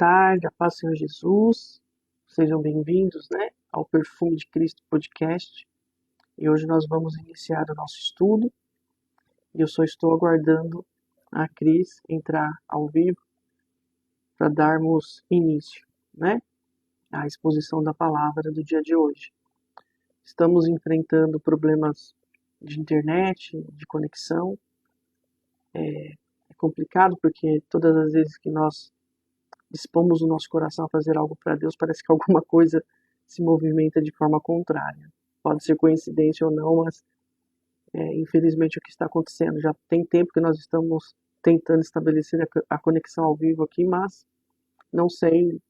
tarde, a paz do Senhor Jesus. Sejam bem-vindos, ao Perfume de Cristo podcast. E hoje nós vamos iniciar o nosso estudo. E eu só estou aguardando a Cris entrar ao vivo para darmos início, à exposição da palavra do dia de hoje. Estamos enfrentando problemas de internet, de conexão. É complicado porque todas as vezes que nós dispomos o nosso coração a fazer algo para Deus, parece que alguma coisa se movimenta de forma contrária. Pode ser coincidência ou não, mas infelizmente o que está acontecendo. Já tem tempo que nós estamos tentando estabelecer a conexão ao vivo aqui, mas não sei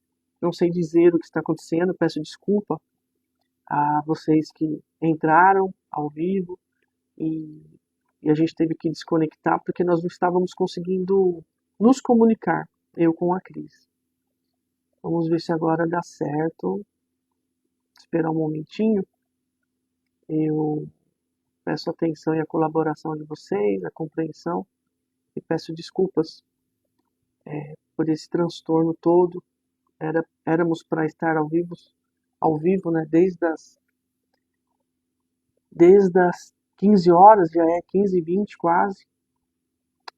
dizer o que está acontecendo. Peço desculpa a vocês que entraram ao vivo e a gente teve que desconectar porque nós não estávamos conseguindo nos comunicar, eu com a Cris. Vamos ver se agora dá certo. Esperar um momentinho. Eu peço a atenção e a colaboração de vocês, a compreensão, e peço desculpas por esse transtorno todo. Éramos para estar ao vivo, desde as 15 horas, já é 15h20 quase,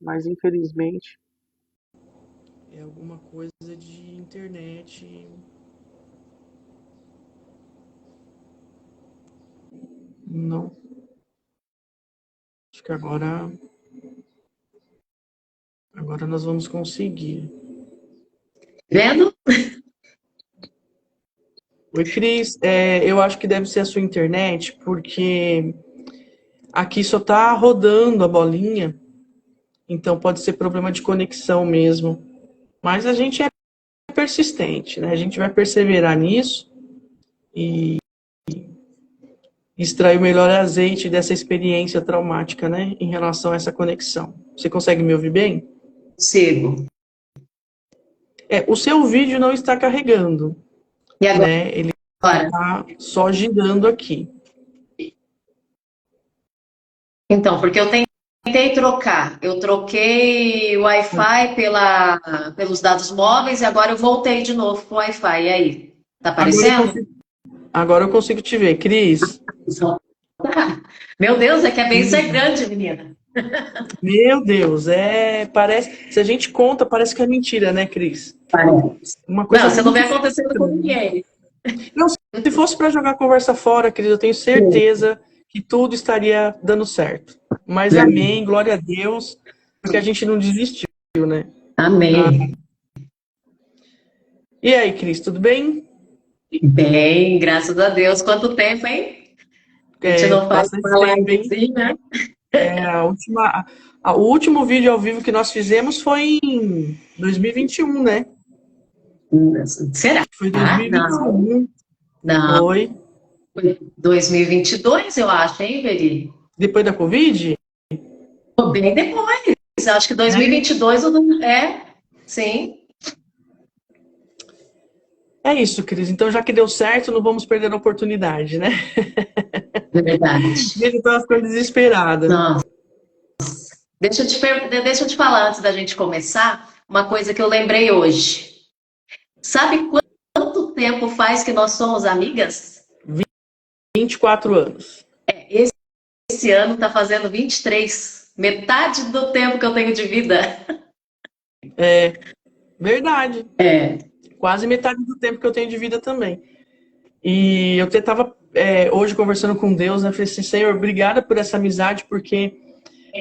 mas infelizmente é alguma coisa de internet. Não. Acho que agora nós vamos conseguir. Vendo? Oi, Cris. Eu acho que deve ser a sua internet, porque aqui só tá rodando a bolinha, então pode ser problema de conexão mesmo. Mas a gente é persistente, né? A gente vai perseverar nisso e extrair o melhor azeite dessa experiência traumática, em relação a essa conexão. Você consegue me ouvir bem? Sigo. O seu vídeo não está carregando. E agora? Ele está só girando aqui. Então, porque eu tentei trocar. Eu troquei o Wi-Fi pelos dados móveis e agora eu voltei de novo pro Wi-Fi. E aí? Tá aparecendo? Agora eu consigo te ver, Cris. Meu Deus, é que a bênção é grande, menina. Meu Deus, parece. Se a gente conta, parece que é mentira, né, Cris? Parece. Uma coisa você não vem acontecendo com ninguém. Não, se fosse para jogar a conversa fora, Cris, eu tenho certeza que tudo estaria dando certo. Mas amém, glória a Deus, porque a gente não desistiu, né? Amém. E aí, Cris, tudo bem? Bem, graças a Deus. Quanto tempo, hein? A gente não faz uma livezinha, né? O último vídeo ao vivo que nós fizemos foi em 2021, né? Será? Foi 2021. Não. Foi 2022, eu acho, hein, Veri? Depois da Covid? Bem depois. Acho que 2022 sim. É isso, Cris. Então, já que deu certo, não vamos perder a oportunidade, né? É verdade. Ele estava ficando desesperada. Nossa. Deixa eu te falar, antes da gente começar, uma coisa que eu lembrei hoje. Sabe quanto tempo faz que nós somos amigas? 24 anos. Esse ano tá fazendo 23. Metade do tempo que eu tenho de vida. É verdade. Quase metade do tempo que eu tenho de vida também. E eu estava hoje conversando com Deus, né? Falei assim, Senhor, obrigada por essa amizade, porque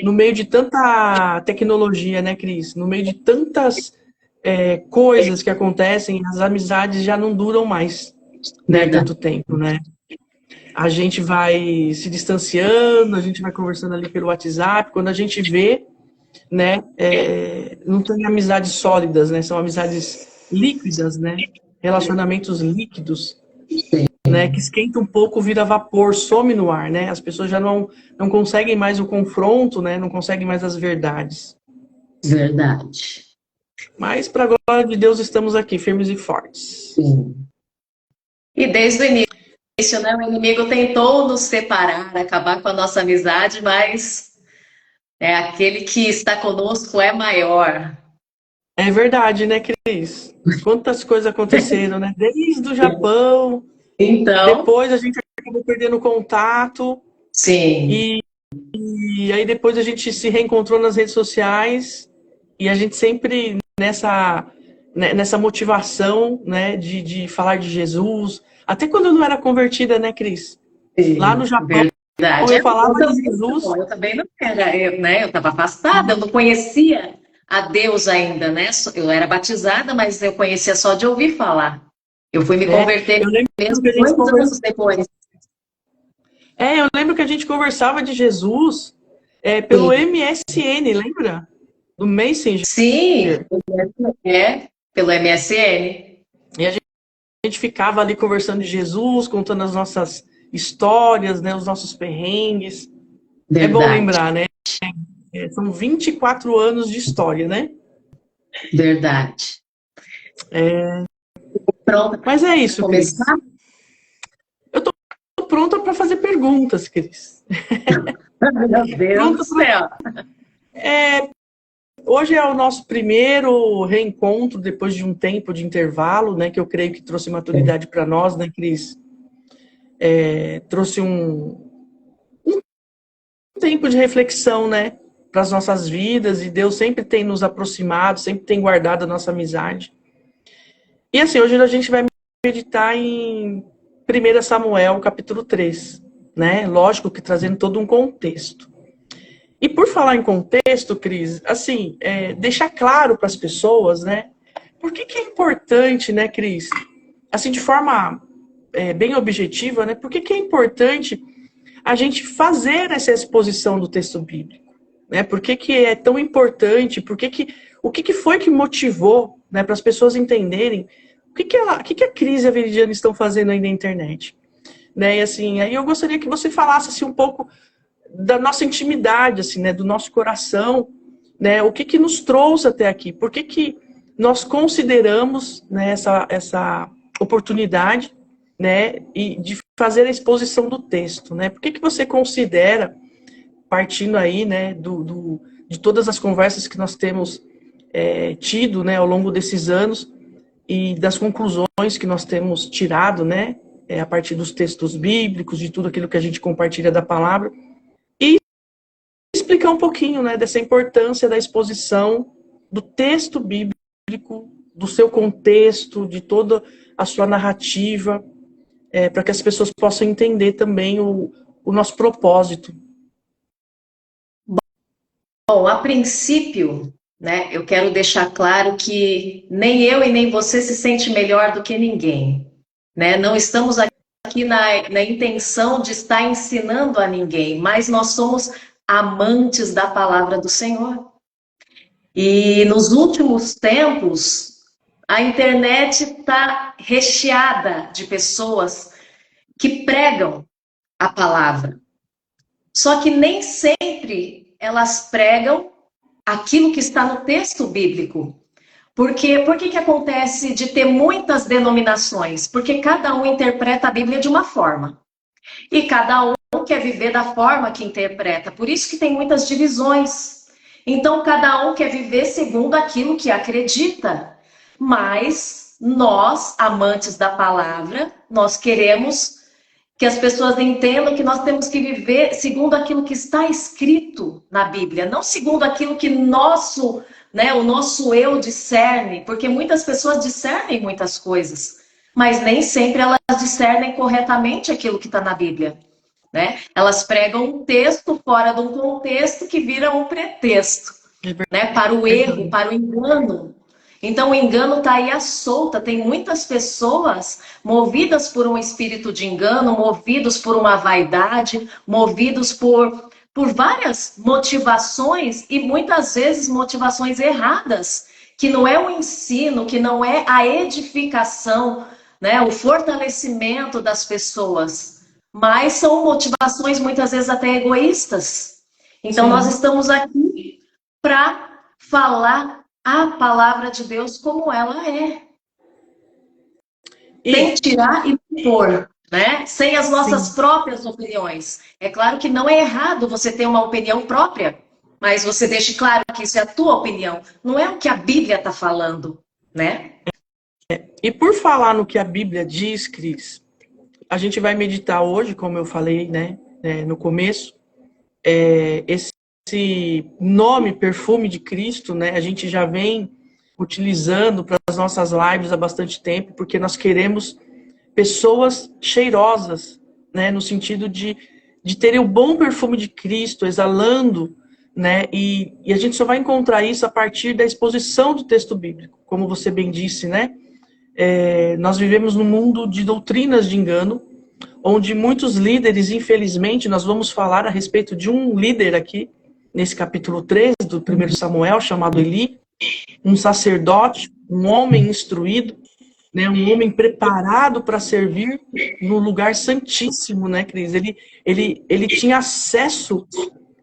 no meio de tanta tecnologia, né, Cris? No meio de tantas coisas que acontecem, as amizades já não duram mais, né? Tanto tempo, né? A gente vai se distanciando, a gente vai conversando ali pelo WhatsApp, quando a gente vê, né? Não tem amizades sólidas, né? São amizades líquidas, né? Relacionamentos líquidos, né? Que esquenta um pouco, vira vapor, some no ar, né? As pessoas já não conseguem mais o confronto, né? Não conseguem mais as verdades. Verdade. Mas, para a glória de Deus, estamos aqui, firmes e fortes. Sim. E desde o início, né? O inimigo tentou nos separar, acabar com a nossa amizade, mas aquele que está conosco é maior. É verdade, né, Cris? Quantas coisas aconteceram, né? Desde o Japão, Então, depois a gente acabou perdendo contato, sim, e aí depois a gente se reencontrou nas redes sociais, e a gente sempre nessa motivação, né, de falar de Jesus. Até quando eu não era convertida, né, Cris? Lá no sim, Japão, verdade. eu É, falava eu de também Jesus. não, eu também não era, né? Eu estava afastada, eu não conhecia a Deus ainda, né? Eu era batizada, mas eu conhecia só de ouvir falar. Eu fui me Né? converter Eu lembro mesmo que a gente 2 anos depois. eu lembro que a gente conversava de Jesus pelo Sim, MSN, lembra? Do Messenger. sim, pelo MSN. E a gente ficava ali conversando de Jesus, contando as nossas histórias, né, os nossos perrengues. É bom Verdade, lembrar, né? São 24 anos de história, né? verdade. Pronto, Mas é isso, Cris. começar? Eu tô pronta para fazer perguntas, Cris. Meu Deus do Pronta pra... céu. Hoje é o nosso primeiro reencontro depois de um tempo de intervalo, né? Que eu creio que trouxe maturidade para nós, né, Cris? Trouxe um tempo de reflexão, né? Para as nossas vidas, e Deus sempre tem nos aproximado, sempre tem guardado a nossa amizade. E assim, hoje a gente vai meditar em 1 Samuel, capítulo 3, né? Lógico que trazendo todo um contexto. E por falar em contexto, Cris, assim, deixar claro para as pessoas, né? Por que é importante, né, Cris? Assim, de forma bem objetiva, né? Por que é importante a gente fazer essa exposição do texto bíblico? Né? Por que é tão importante? O que foi que motivou, né, para as pessoas entenderem o que a Cris e a Veridiana estão fazendo aí na internet? Né? E assim, aí eu gostaria que você falasse assim, um pouco da nossa intimidade, assim, né, do nosso coração, né, o que nos trouxe até aqui, por que nós consideramos, né, essa oportunidade, né, e de fazer a exposição do texto, né, por que você considera, partindo aí, né, de todas as conversas que nós temos tido, né, ao longo desses anos e das conclusões que nós temos tirado, né, a partir dos textos bíblicos, de tudo aquilo que a gente compartilha da palavra, explicar um pouquinho, né, dessa importância da exposição do texto bíblico, do seu contexto, de toda a sua narrativa, para que as pessoas possam entender também o nosso propósito. Bom, a princípio, né, eu quero deixar claro que nem eu e nem você se sente melhor do que ninguém, né? Não estamos aqui na intenção de estar ensinando a ninguém, mas nós somos amantes da palavra do Senhor. E nos últimos tempos, a internet está recheada de pessoas que pregam a palavra. Só que nem sempre elas pregam aquilo que está no texto bíblico. Porque por que acontece de ter muitas denominações? Porque cada um interpreta a Bíblia de uma forma. E cada um quer viver da forma que interpreta. Por isso que tem muitas divisões. Então, cada um quer viver segundo aquilo que acredita. Mas nós, amantes da palavra, nós queremos que as pessoas entendam que nós temos que viver segundo aquilo que está escrito na Bíblia, não segundo aquilo que o nosso eu discerne, porque muitas pessoas discernem muitas coisas, mas nem sempre elas discernem corretamente aquilo que está na Bíblia, né? Elas pregam um texto fora de um contexto que vira um pretexto, né? Para o erro, para o engano. Então, o engano está aí à solta. Tem muitas pessoas movidas por um espírito de engano, movidos por uma vaidade, movidos por várias motivações e muitas vezes motivações erradas, que não é o ensino, que não é a edificação, né, o fortalecimento das pessoas, mas são motivações muitas vezes até egoístas. Então, nós Sim. estamos aqui para falar a palavra de Deus como ela é. Sem E, tirar e pôr, né? Sem as nossas sim, próprias opiniões. É claro que não é errado você ter uma opinião própria, mas você deixe claro que isso é a tua opinião, não é o que a Bíblia está falando, né? E por falar no que a Bíblia diz, Cris, a gente vai meditar hoje, como eu falei, né, no começo, esse nome, perfume de Cristo, né, a gente já vem utilizando para as nossas lives há bastante tempo, porque nós queremos pessoas cheirosas, né, no sentido de terem o bom perfume de Cristo, exalando, né, e a gente só vai encontrar isso a partir da exposição do texto bíblico, como você bem disse, né, nós vivemos num mundo de doutrinas de engano, onde muitos líderes, infelizmente, nós vamos falar a respeito de um líder aqui, nesse capítulo 3 do 1 Samuel, chamado Eli, um sacerdote, um homem instruído, né, um homem preparado para servir no lugar santíssimo, né, Cris? Ele tinha acesso,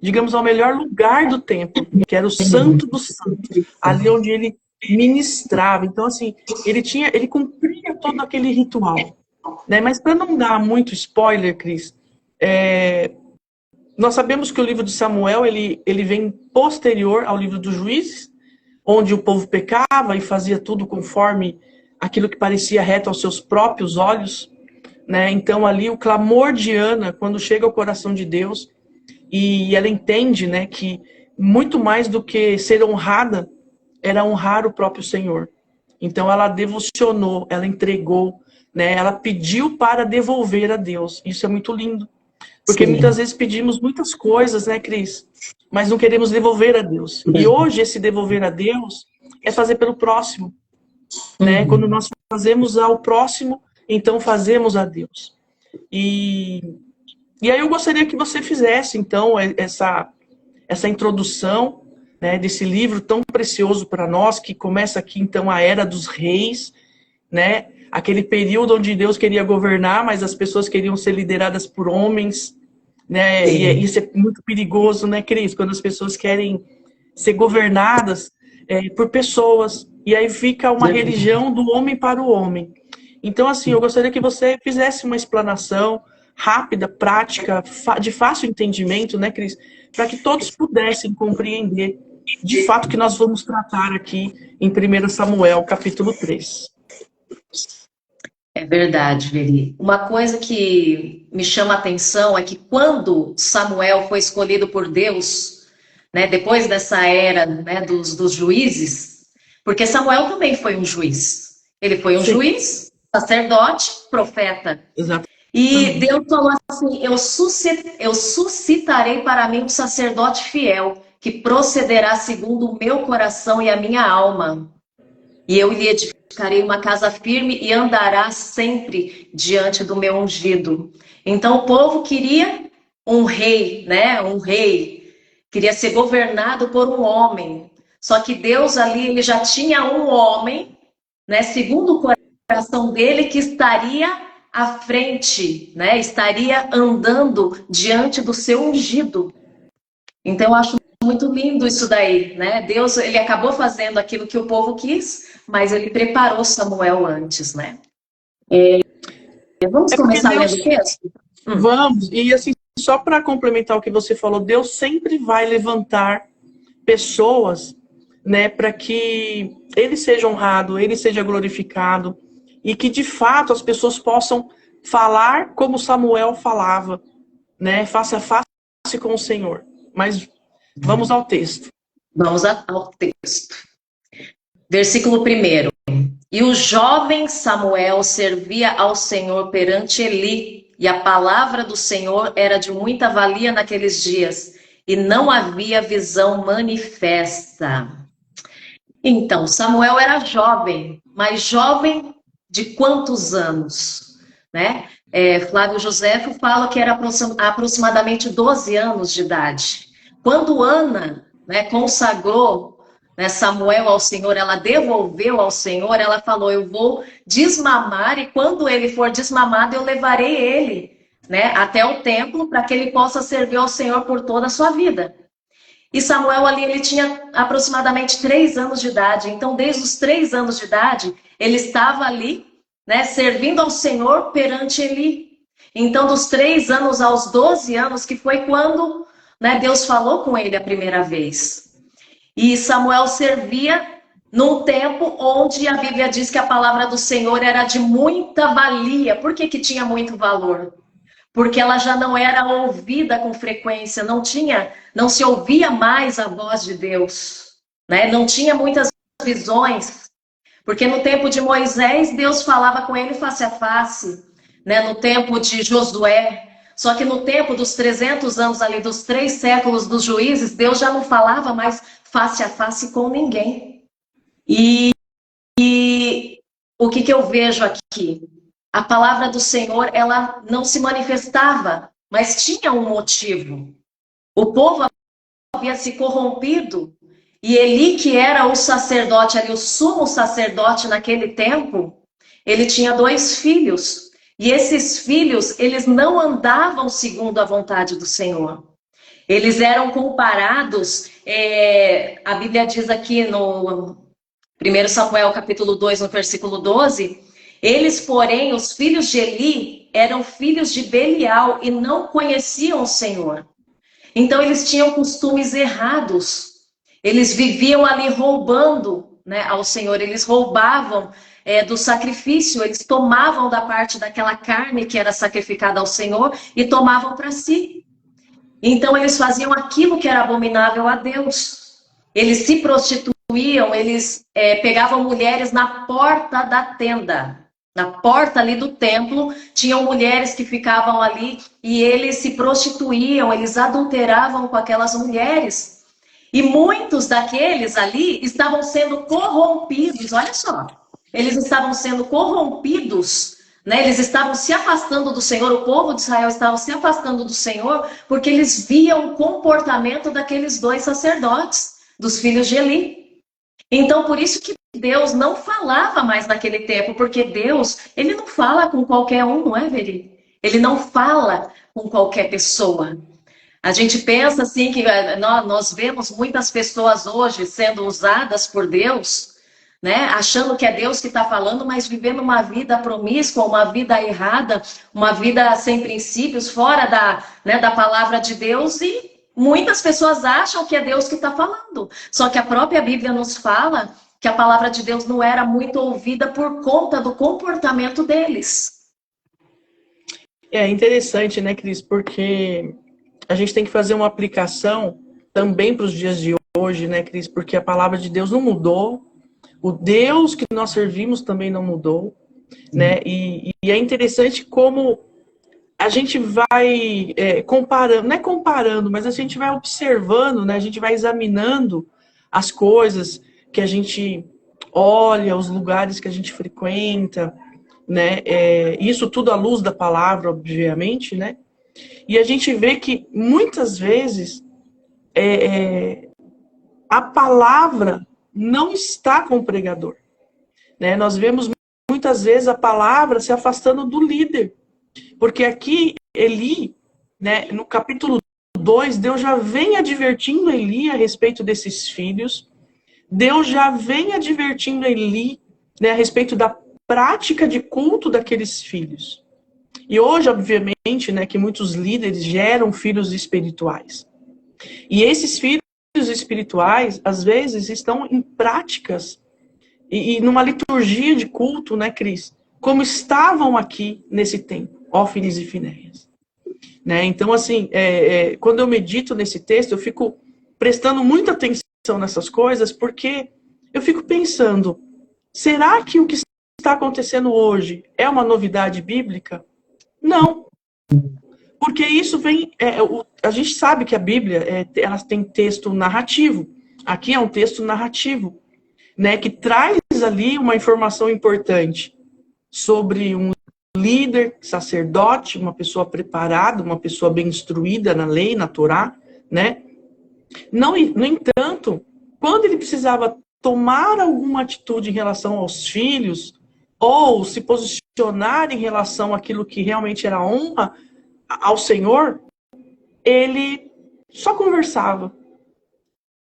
digamos, ao melhor lugar do templo, que era o Santo dos Santos, ali onde ele ministrava. Então, assim, ele cumpria todo aquele ritual, né? Mas para não dar muito spoiler, Cris, nós sabemos que o livro de Samuel ele vem posterior ao livro dos Juízes, onde o povo pecava e fazia tudo conforme aquilo que parecia reto aos seus próprios olhos, né? Então ali o clamor de Ana, quando chega ao coração de Deus, e ela entende, né, que muito mais do que ser honrada, era honrar o próprio Senhor. Então ela devocionou, ela entregou, né? Ela pediu para devolver a Deus. Isso é muito lindo. Porque Sim. muitas vezes pedimos muitas coisas, né, Cris? Mas não queremos devolver a Deus. E hoje esse devolver a Deus é fazer pelo próximo, né? Quando nós fazemos ao próximo, então fazemos a Deus. E aí eu gostaria que você fizesse, então, essa introdução, né, desse livro tão precioso para nós, que começa aqui, então, a Era dos Reis, né? Aquele período onde Deus queria governar, mas as pessoas queriam ser lideradas por homens, né? E isso é muito perigoso, né, Cris? Quando as pessoas querem ser governadas por pessoas, e aí fica uma religião do homem para o homem. Então, assim, eu gostaria que você fizesse uma explanação rápida, prática, de fácil entendimento, né, Cris? Para que todos pudessem compreender, de fato, o que nós vamos tratar aqui em 1 Samuel, capítulo 3. É verdade, Veri. Uma coisa que me chama a atenção é que quando Samuel foi escolhido por Deus, né, depois dessa era, né, dos juízes, porque Samuel também foi um juiz. Ele foi um Sim. juiz, sacerdote, profeta. Exato. E Deus falou assim, eu suscitarei para mim um sacerdote fiel, que procederá segundo o meu coração e a minha alma. E eu lhe edificarei uma casa firme e andará sempre diante do meu ungido. Então o povo queria um rei, né? Um rei. Queria ser governado por um homem. Só que Deus ali, ele já tinha um homem, né? Segundo o coração dele, que estaria à frente, né? Estaria andando diante do seu ungido. Então eu acho muito lindo isso daí, né? Deus, ele acabou fazendo aquilo que o povo quis, mas ele preparou Samuel antes, né? Vamos começar Deus... lendo o texto? Vamos. E assim, só para complementar o que você falou, Deus sempre vai levantar pessoas, né, para que ele seja honrado, ele seja glorificado, e que de fato as pessoas possam falar como Samuel falava, né, face a face com o Senhor. Mas vamos ao texto. Vamos ao texto. Versículo 1. E o jovem Samuel servia ao Senhor perante Eli, e a palavra do Senhor era de muita valia naqueles dias, e não havia visão manifesta. Então, Samuel era jovem, mas jovem de quantos anos? Né? Flávio Joséfo fala que era aproximadamente 12 anos de idade. Quando Ana, né, consagrou, né, Samuel ao Senhor, ela devolveu ao Senhor, ela falou, eu vou desmamar, e quando ele for desmamado, eu levarei ele, né, até o templo, para que ele possa servir ao Senhor por toda a sua vida. E Samuel ali, ele tinha aproximadamente 3 anos de idade. Então, desde os 3 anos de idade, ele estava ali, né, servindo ao Senhor perante Eli. Então, dos 3 anos aos 12 anos, que foi quando, né, Deus falou com ele a primeira vez. E Samuel servia num tempo onde a Bíblia diz que a palavra do Senhor era de muita valia. Por que que tinha muito valor? Porque ela já não era ouvida com frequência, não se ouvia mais a voz de Deus, né? Não tinha muitas visões, porque no tempo de Moisés, Deus falava com ele face a face, né? No tempo de Josué, só que no tempo dos 300 anos ali, dos 3 séculos dos juízes, Deus já não falava mais face a face com ninguém. E o que eu vejo aqui? A palavra do Senhor, ela não se manifestava, mas tinha um motivo. O povo havia se corrompido, e Eli, que era o sacerdote ali, o sumo sacerdote naquele tempo, ele tinha 2 filhos. E esses filhos, eles não andavam segundo a vontade do Senhor. Eles eram comparados, a Bíblia diz aqui no 1 Samuel capítulo 2, no versículo 12, eles, porém, os filhos de Eli, eram filhos de Belial e não conheciam o Senhor. Então, eles tinham costumes errados. Eles viviam ali roubando, né, ao Senhor. Eles roubavam do sacrifício. Eles tomavam da parte daquela carne que era sacrificada ao Senhor e tomavam para si. Então, eles faziam aquilo que era abominável a Deus. Eles se prostituíam, eles pegavam mulheres na porta da tenda. Na porta ali do templo, tinham mulheres que ficavam ali e eles se prostituíam, eles adulteravam com aquelas mulheres. E muitos daqueles ali estavam sendo corrompidos, olha só. Eles estavam sendo corrompidos, né? Eles estavam se afastando do Senhor, o povo de Israel estava se afastando do Senhor, porque eles viam o comportamento daqueles 2 sacerdotes, dos filhos de Eli. Então, por isso que Deus não falava mais naquele tempo, porque Deus, ele não fala com qualquer um, não é, Veri? Ele não fala com qualquer pessoa. A gente pensa assim que nós vemos muitas pessoas hoje sendo usadas por Deus, né? Achando que é Deus que está falando, mas vivendo uma vida promíscua, uma vida errada, uma vida sem princípios, fora da palavra de Deus, e muitas pessoas acham que é Deus que está falando. Só que a própria Bíblia nos fala que a palavra de Deus não era muito ouvida por conta do comportamento deles. É interessante, né, Cris? Porque a gente tem que fazer uma aplicação também para os dias de hoje, né, Cris? Porque a palavra de Deus não mudou, o Deus que nós servimos também não mudou, né? E é interessante como a gente vai comparando, não é comparando, mas a gente vai observando, né? A gente vai examinando as coisas que a gente olha, os lugares que a gente frequenta, né? Isso tudo à luz da palavra, obviamente, né? E a gente vê que muitas vezes a palavra não está com o pregador, né? Nós vemos muitas vezes a palavra se afastando do líder, porque aqui Eli, né, no capítulo 2, Deus já vem advertindo Eli a respeito desses filhos, Deus já vem advertindo Eli, né, a respeito da prática de culto daqueles filhos. E hoje, obviamente, né, que muitos líderes geram filhos espirituais. E esses filhos espirituais, às vezes, estão em práticas e numa liturgia de culto, né, Cris? Como estavam aqui nesse tempo, Ófines e Finéias. Né? Então, assim, quando eu medito nesse texto, eu fico prestando muita atenção nessas coisas, porque eu fico pensando, será que o que está acontecendo hoje é uma novidade bíblica? Não. Porque isso vem... a gente sabe que a Bíblia ela tem texto narrativo. Aqui é um texto narrativo, né, que traz ali uma informação importante sobre um líder, sacerdote, uma pessoa preparada, uma pessoa bem instruída na lei, na Torá, né? No entanto, quando ele precisava tomar alguma atitude em relação aos filhos, ou se posicionar em relação àquilo que realmente era honra ao Senhor, ele só conversava.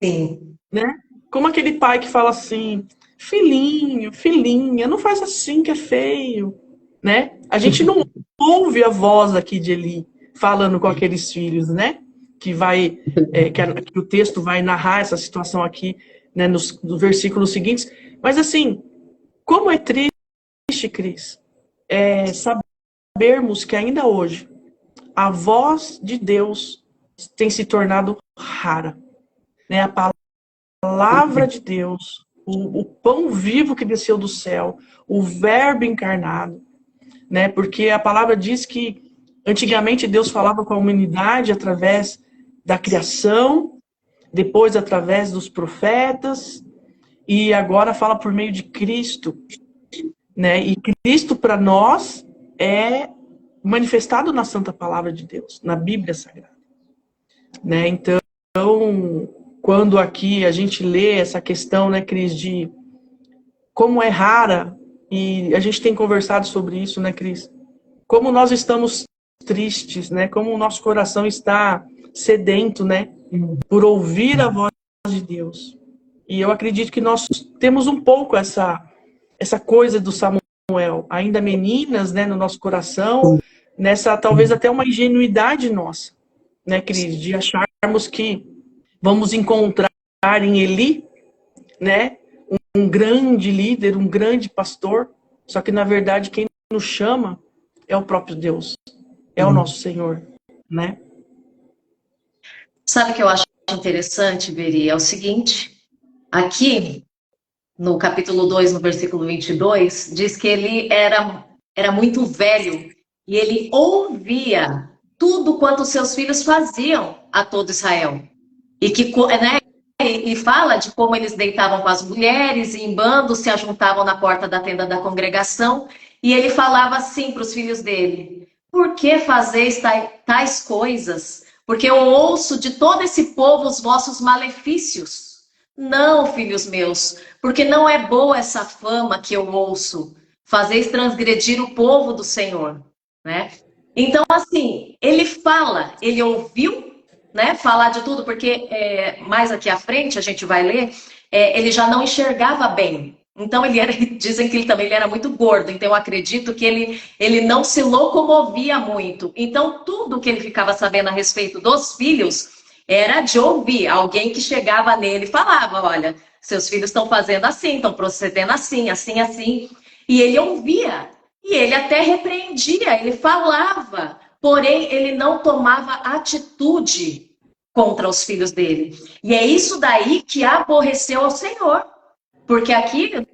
Sim. Né? Como aquele pai que fala assim, filhinho, filhinha, não faz assim que é feio, né? A gente não ouve a voz aqui de Eli falando com aqueles filhos, né? Que o texto vai narrar essa situação aqui né, nos versículos seguintes. Mas assim, como é triste, Cris, sabermos que ainda hoje a voz de Deus tem se tornado rara, né? A palavra de Deus, o pão vivo que desceu do céu, o verbo encarnado, né? Porque a palavra diz que antigamente Deus falava com a humanidade através da criação, depois através dos profetas, e agora fala por meio de Cristo, né? E Cristo para nós é manifestado na Santa Palavra de Deus, na Bíblia Sagrada, né? Então, quando aqui a gente lê essa questão, né, Cris, de como é rara, e a gente tem conversado sobre isso, né, Cris? Como nós estamos tristes, né? Como o nosso coração está sedento, né? Por ouvir a voz de Deus. E eu acredito que nós temos um pouco essa coisa do Samuel, ainda meninas, né, no nosso coração, nessa talvez até uma ingenuidade nossa, né, Cris, de acharmos que vamos encontrar em Eli, né, um grande líder, um grande pastor, só que na verdade quem nos chama é o próprio Deus, é o nosso Senhor, né? Sabe o que eu acho interessante, Veri? É o seguinte, aqui no capítulo 2, no versículo 22, diz que ele era muito velho e ele ouvia tudo quanto seus filhos faziam a todo Israel. E que, né, e fala de como eles deitavam com as mulheres e em bando se ajuntavam na porta da tenda da congregação. E ele falava assim para os filhos dele: por que fazeis tais coisas? Porque eu ouço de todo esse povo os vossos malefícios. Não, filhos meus, porque não é boa essa fama que eu ouço. Fazeis transgredir o povo do Senhor, né? Então, assim, ele fala, ele ouviu, né, falar de tudo, porque mais aqui à frente, a gente vai ler, ele já não enxergava bem. Então, dizem que ele era muito gordo, então eu acredito que ele não se locomovia muito. Então, tudo que ele ficava sabendo a respeito dos filhos era de ouvir. Alguém que chegava nele e falava: olha, seus filhos estão fazendo assim, estão procedendo assim, assim, assim. E ele ouvia. E ele até repreendia, ele falava, porém ele não tomava atitude contra os filhos dele. E é isso daí que aborreceu ao Senhor. Porque aqui,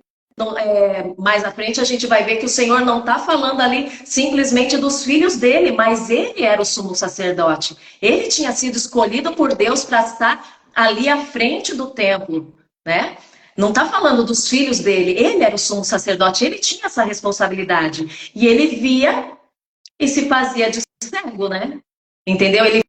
mais à frente, a gente vai ver que o Senhor não está falando ali simplesmente dos filhos dele, mas ele era o sumo sacerdote. Ele tinha sido escolhido por Deus para estar ali à frente do templo, né? Não está falando dos filhos dele, ele era o sumo sacerdote, ele tinha essa responsabilidade. E ele via e se fazia de cego, né? Entendeu? Ele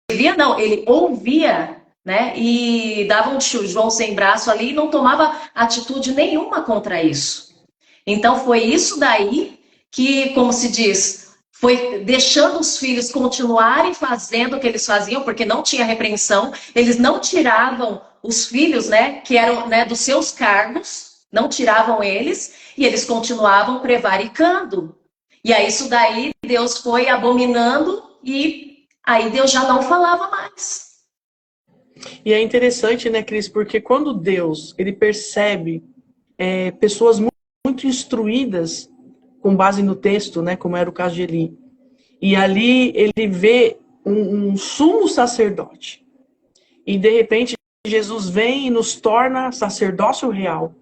via, não, ele ouvia, né? E dava um João sem braço ali e não tomava atitude nenhuma contra isso. Então foi isso daí que, como se diz, foi deixando os filhos continuarem fazendo o que eles faziam, porque não tinha repreensão, eles não tiravam os filhos, né, que eram, né, dos seus cargos, não tiravam eles, e eles continuavam prevaricando. E aí isso daí Deus foi abominando e aí Deus já não falava mais. E é interessante, né, Cris, porque quando Deus ele percebe pessoas muito instruídas com base no texto, né, como era o caso de Eli, e ali ele vê um sumo sacerdote, e de repente Jesus vem e nos torna sacerdócio real,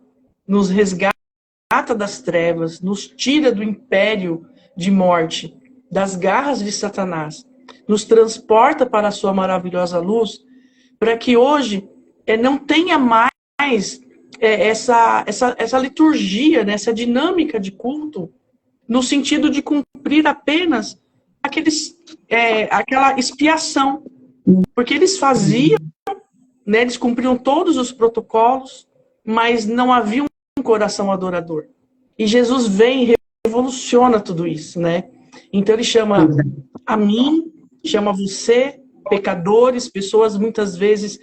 nos resgata das trevas, nos tira do império de morte, das garras de Satanás, nos transporta para a sua maravilhosa luz, para que hoje não tenha mais essa liturgia, né, essa dinâmica de culto, no sentido de cumprir apenas aquela expiação. Porque eles faziam, né, eles cumpriam todos os protocolos, mas não havia um coração adorador. E Jesus vem e revoluciona tudo isso, né? Então ele chama a mim, chama você, pecadores, pessoas muitas vezes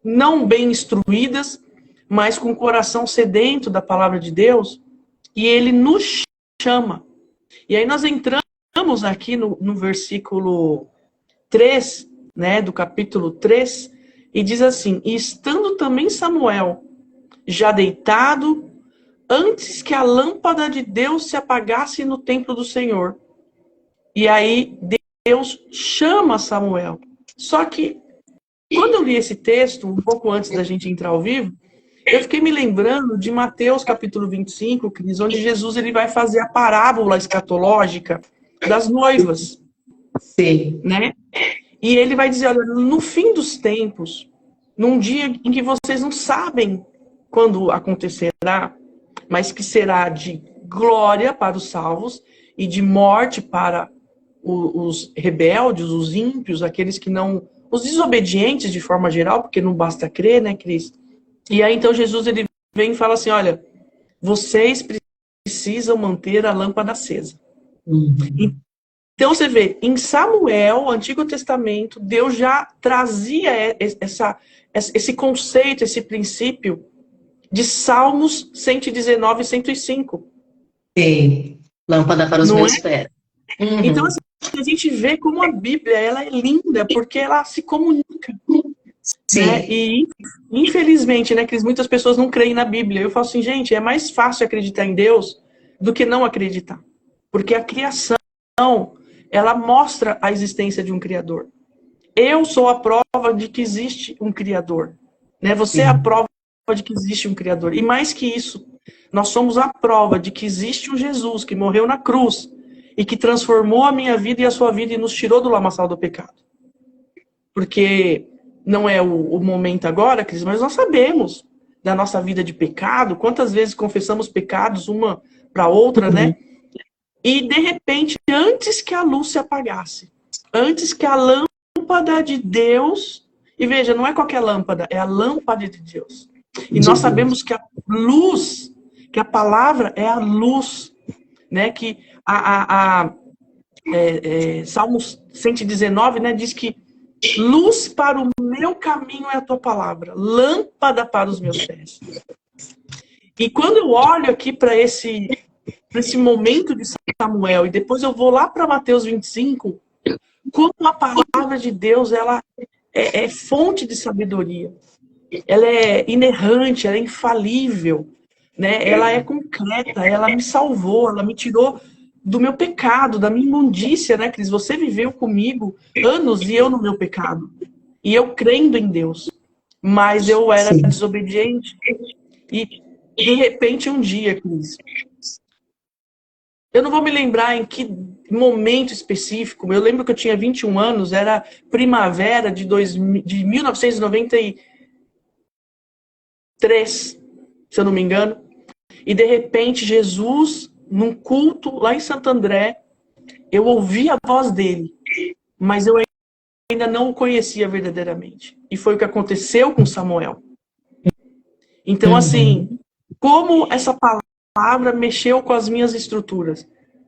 não bem instruídas, mas com o coração sedento da palavra de Deus, e ele nos chama. E aí nós entramos aqui no versículo 3, né, do capítulo 3, E diz assim: e estando também Samuel já deitado, antes que a lâmpada de Deus se apagasse no templo do Senhor. E aí Deus chama Samuel. Só que quando eu li esse texto, um pouco antes da gente entrar ao vivo, eu fiquei me lembrando de Mateus capítulo 25, Cris, onde Jesus ele vai fazer a parábola escatológica das noivas. Sim. Né? E ele vai dizer, olha, no fim dos tempos, num dia em que vocês não sabem quando acontecerá, mas que será de glória para os salvos e de morte para os rebeldes, os ímpios, aqueles que não... os desobedientes de forma geral, porque não basta crer, né, Cristo? E aí, então, Jesus ele vem e fala assim, olha, vocês precisam manter a lâmpada acesa. Então, você vê, em Samuel, Antigo Testamento, Deus já trazia esse conceito, esse princípio de Salmos 119 e 105. Sim. Lâmpada para os Não meus é? pés. Então, assim, a gente vê como a Bíblia ela é linda, porque ela se comunica. Sim. Né? E, infelizmente, né, Cris, muitas pessoas não creem na Bíblia. Eu falo assim, gente, é mais fácil acreditar em Deus do que não acreditar. Porque a criação, ela mostra a existência de um Criador. Eu sou a prova de que existe um Criador. Né? Você é a prova de que existe um Criador. E mais que isso, nós somos a prova de que existe um Jesus que morreu na cruz e que transformou a minha vida e a sua vida e nos tirou do lamaçal do pecado. Porque não é o momento agora, Cris, mas nós sabemos da nossa vida de pecado, quantas vezes confessamos pecados uma para outra, né? E, de repente, antes que a luz se apagasse, antes que a lâmpada de Deus... E veja, não é qualquer lâmpada, é a lâmpada de Deus. E nós sabemos que a luz, que a palavra é a luz, né? Que Salmos 119, né, diz que luz para o meu caminho é a tua palavra, lâmpada para os meus pés. E quando eu olho aqui para esse momento de Samuel, e depois eu vou lá para Mateus 25, como a palavra de Deus ela é fonte de sabedoria. Ela é inerrante, ela é infalível, né? Ela é concreta, ela me salvou, ela me tirou do meu pecado, da minha imundícia, né, Cris? Você viveu comigo anos e eu no meu pecado. E eu crendo em Deus. Mas eu era desobediente. E, de repente, um dia, Cris, eu não vou me lembrar em que momento específico, eu lembro que eu tinha 21 anos, era primavera de 1993, se eu não me engano. E, de repente, Jesus, num culto lá em Santo André, eu ouvi a voz dele, mas eu ainda não o conhecia verdadeiramente. E foi o que aconteceu com Samuel. Então, assim, como essa palavra mexeu com as minhas estruturas,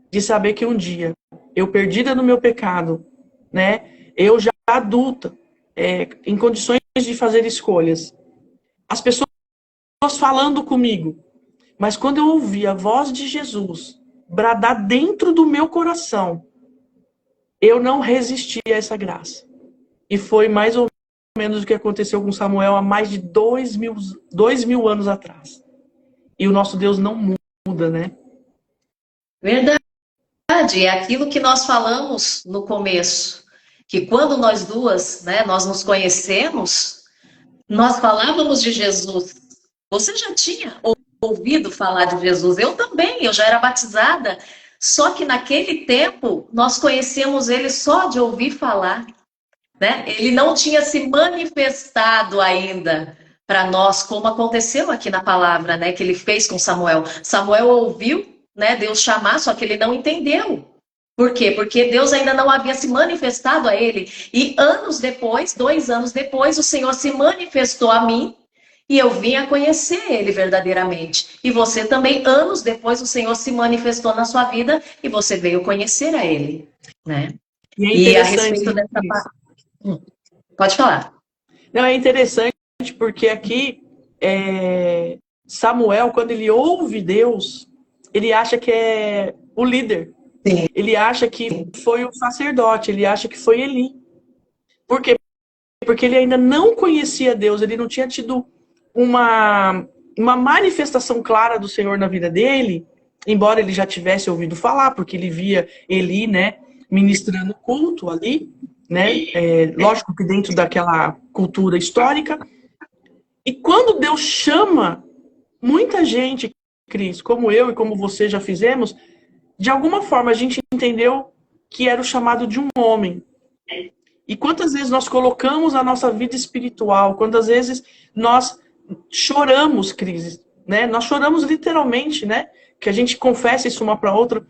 de saber que um dia, eu perdida no meu pecado, né, eu já adulta, em condições de fazer escolhas, as pessoas falando comigo, mas quando eu ouvi a voz de Jesus bradar dentro do meu coração, eu não resisti a essa graça. E foi mais ou menos o que aconteceu com Samuel há mais de 2.000 anos atrás. E o nosso Deus não muda, né? Verdade. É aquilo que nós falamos no começo. Que quando nós duas, né, nós nos conhecemos, nós falávamos de Jesus. Você já tinha ouvido falar de Jesus? Eu também, eu já era batizada. Só que naquele tempo, nós conhecíamos ele só de ouvir falar. Né? Ele não tinha se manifestado ainda para nós, como aconteceu aqui na palavra, né? Que ele fez com Samuel. Samuel ouviu, né, Deus chamar, só que ele não entendeu. Por quê? Porque Deus ainda não havia se manifestado a ele. E anos depois, 2 anos depois, o Senhor se manifestou a mim e eu vim a conhecer ele verdadeiramente. E você também, anos depois, o Senhor se manifestou na sua vida e você veio conhecer a ele, né? E é a respeito dessa parte. Pode falar. Não, é interessante porque aqui Samuel, quando ele ouve Deus, ele acha que é o líder. Sim. Ele acha que foi o sacerdote, ele acha que foi Eli. Por quê? Porque ele ainda não conhecia Deus, ele não tinha tido uma manifestação clara do Senhor na vida dele, embora ele já tivesse ouvido falar, porque ele via Eli, né, ministrando culto ali, né, lógico que dentro daquela cultura histórica. E quando Deus chama muita gente, Cris, como eu e como você já fizemos, de alguma forma a gente entendeu que era o chamado de um homem. E quantas vezes nós colocamos a nossa vida espiritual, quantas vezes nós choramos, Cris, né? Nós choramos literalmente, né? Que a gente confessa isso uma para outra,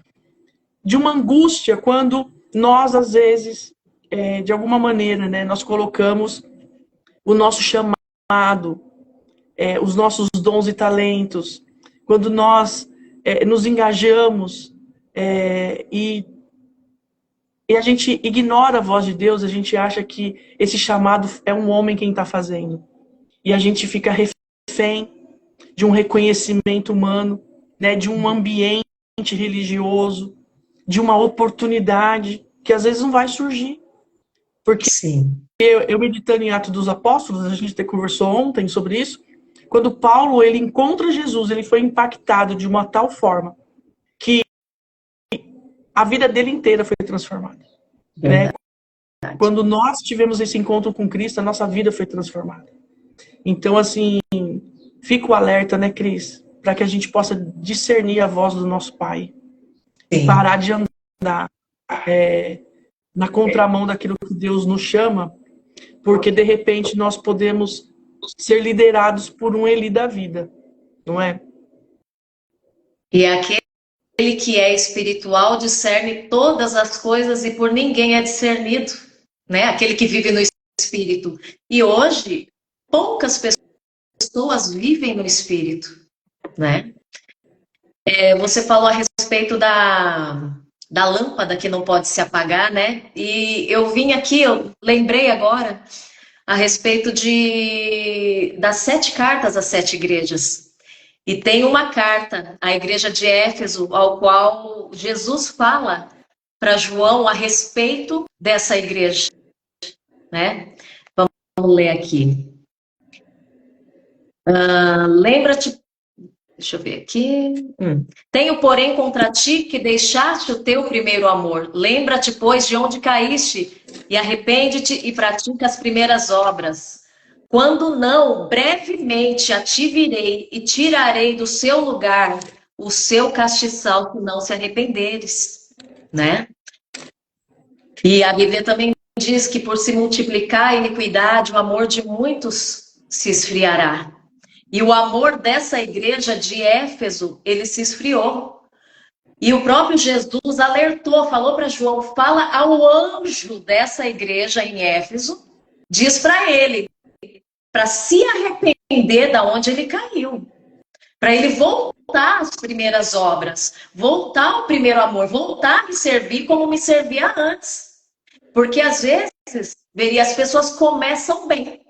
de uma angústia quando nós, às vezes, de alguma maneira, né? Nós colocamos o nosso chamado, os nossos dons e talentos, quando nós nos engajamos e a gente ignora a voz de Deus, a gente acha que esse chamado é um homem quem está fazendo. E a gente fica refém de um reconhecimento humano, né, de um ambiente religioso, de uma oportunidade que às vezes não vai surgir. Porque Sim. eu meditando em Atos dos Apóstolos, a gente até conversou ontem sobre isso, quando Paulo ele encontra Jesus, ele foi impactado de uma tal forma que a vida dele inteira foi transformada. Né? Quando nós tivemos esse encontro com Cristo, a nossa vida foi transformada. Então, assim, fica o alerta, né, Cris? Para que a gente possa discernir a voz do nosso Pai. Sim. E parar de andar na contramão daquilo que Deus nos chama, porque, de repente, nós podemos ser liderados por um Eli da vida, não é? E aquele que é espiritual discerne todas as coisas e por ninguém é discernido, né? Aquele que vive no espírito. E hoje, poucas pessoas vivem no espírito, né? Você falou a respeito da lâmpada que não pode se apagar, né? E eu vim aqui, eu lembrei agora a respeito das 7 cartas às 7 igrejas. E tem uma carta à igreja de Éfeso, ao qual Jesus fala para João a respeito dessa igreja, né? Vamos ler aqui. Lembra-te, deixa eu ver aqui. Tenho, porém, contra ti que deixaste o teu primeiro amor. Lembra-te, pois, de onde caíste, e arrepende-te e pratica as primeiras obras. Quando não, brevemente a ti virei e tirarei do seu lugar o seu castiçal, se não se arrependeres, né? E a Bíblia também diz que por se multiplicar a iniquidade, o amor de muitos se esfriará. E o amor dessa igreja de Éfeso, ele se esfriou. E o próprio Jesus alertou, falou para João, fala ao anjo dessa igreja em Éfeso, diz para ele, para se arrepender da onde ele caiu, para ele voltar às primeiras obras, voltar ao primeiro amor, voltar a me servir como me servia antes. Porque às vezes, as pessoas começam bem,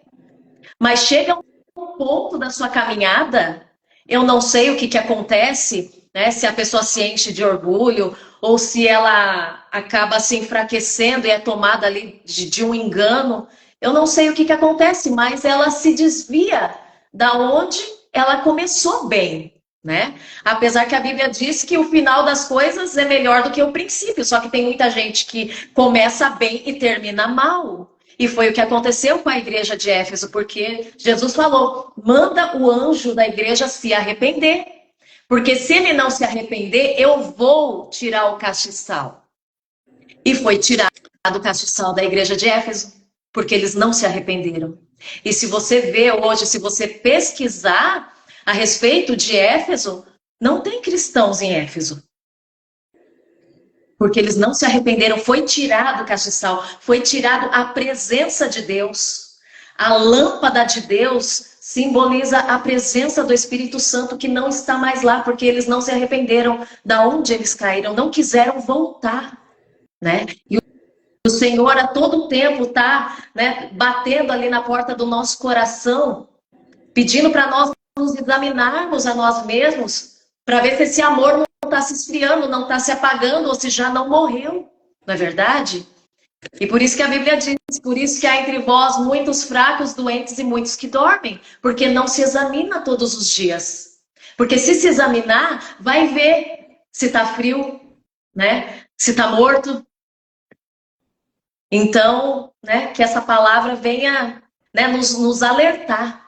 mas chega um ponto da sua caminhada, eu não sei o que acontece, né? Se a pessoa se enche de orgulho ou se ela acaba se enfraquecendo e é tomada ali de um engano. Eu não sei o que acontece, mas ela se desvia da onde ela começou bem, né? Apesar que a Bíblia diz que o final das coisas é melhor do que o princípio, só que tem muita gente que começa bem e termina mal. E foi o que aconteceu com a igreja de Éfeso, porque Jesus falou, manda o anjo da igreja se arrepender, porque se ele não se arrepender, eu vou tirar o castiçal. E foi tirado o castiçal da igreja de Éfeso, porque eles não se arrependeram. E se você vê hoje, se você pesquisar a respeito de Éfeso, não tem cristãos em Éfeso. Porque eles não se arrependeram, foi tirado o castiçal, foi tirado a presença de Deus. A lâmpada de Deus simboliza a presença do Espírito Santo que não está mais lá, porque eles não se arrependeram da onde eles caíram, não quiseram voltar, né? E o Senhor a todo tempo está, né, batendo ali na porta do nosso coração, pedindo para nós nos examinarmos a nós mesmos, para ver se esse amor não está se esfriando, não está se apagando, ou se já não morreu, não é verdade? E por isso que a Bíblia diz, por isso que há entre vós muitos fracos, doentes e muitos que dormem, porque não se examina todos os dias. Porque se examinar, vai ver se está frio, né? Se está morto. Então, né, que essa palavra venha, né, nos alertar.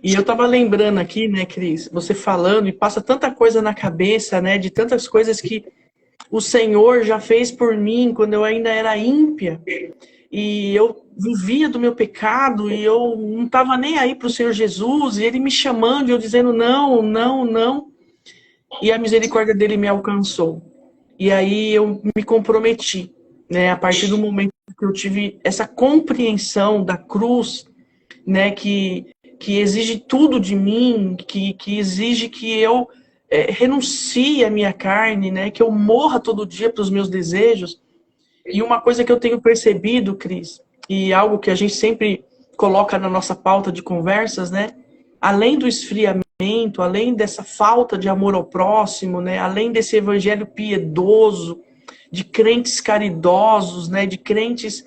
E eu tava lembrando aqui, né, Cris, você falando e passa tanta coisa na cabeça, né, de tantas coisas que o Senhor já fez por mim quando eu ainda era ímpia. E eu vivia do meu pecado e eu não estava nem aí para o Senhor Jesus, e Ele me chamando e eu dizendo não, não, não. E a misericórdia dele me alcançou. E aí eu me comprometi, né? A partir do momento que eu tive essa compreensão da cruz, né? Que exige tudo de mim, que exige que eu renuncie à minha carne, né? Que eu morra todo dia para os meus desejos. E uma coisa que eu tenho percebido, Cris, e algo que a gente sempre coloca na nossa pauta de conversas, né? Além do esfriamento, além dessa falta de amor ao próximo, né? Além desse evangelho piedoso, de crentes caridosos, né? De crentes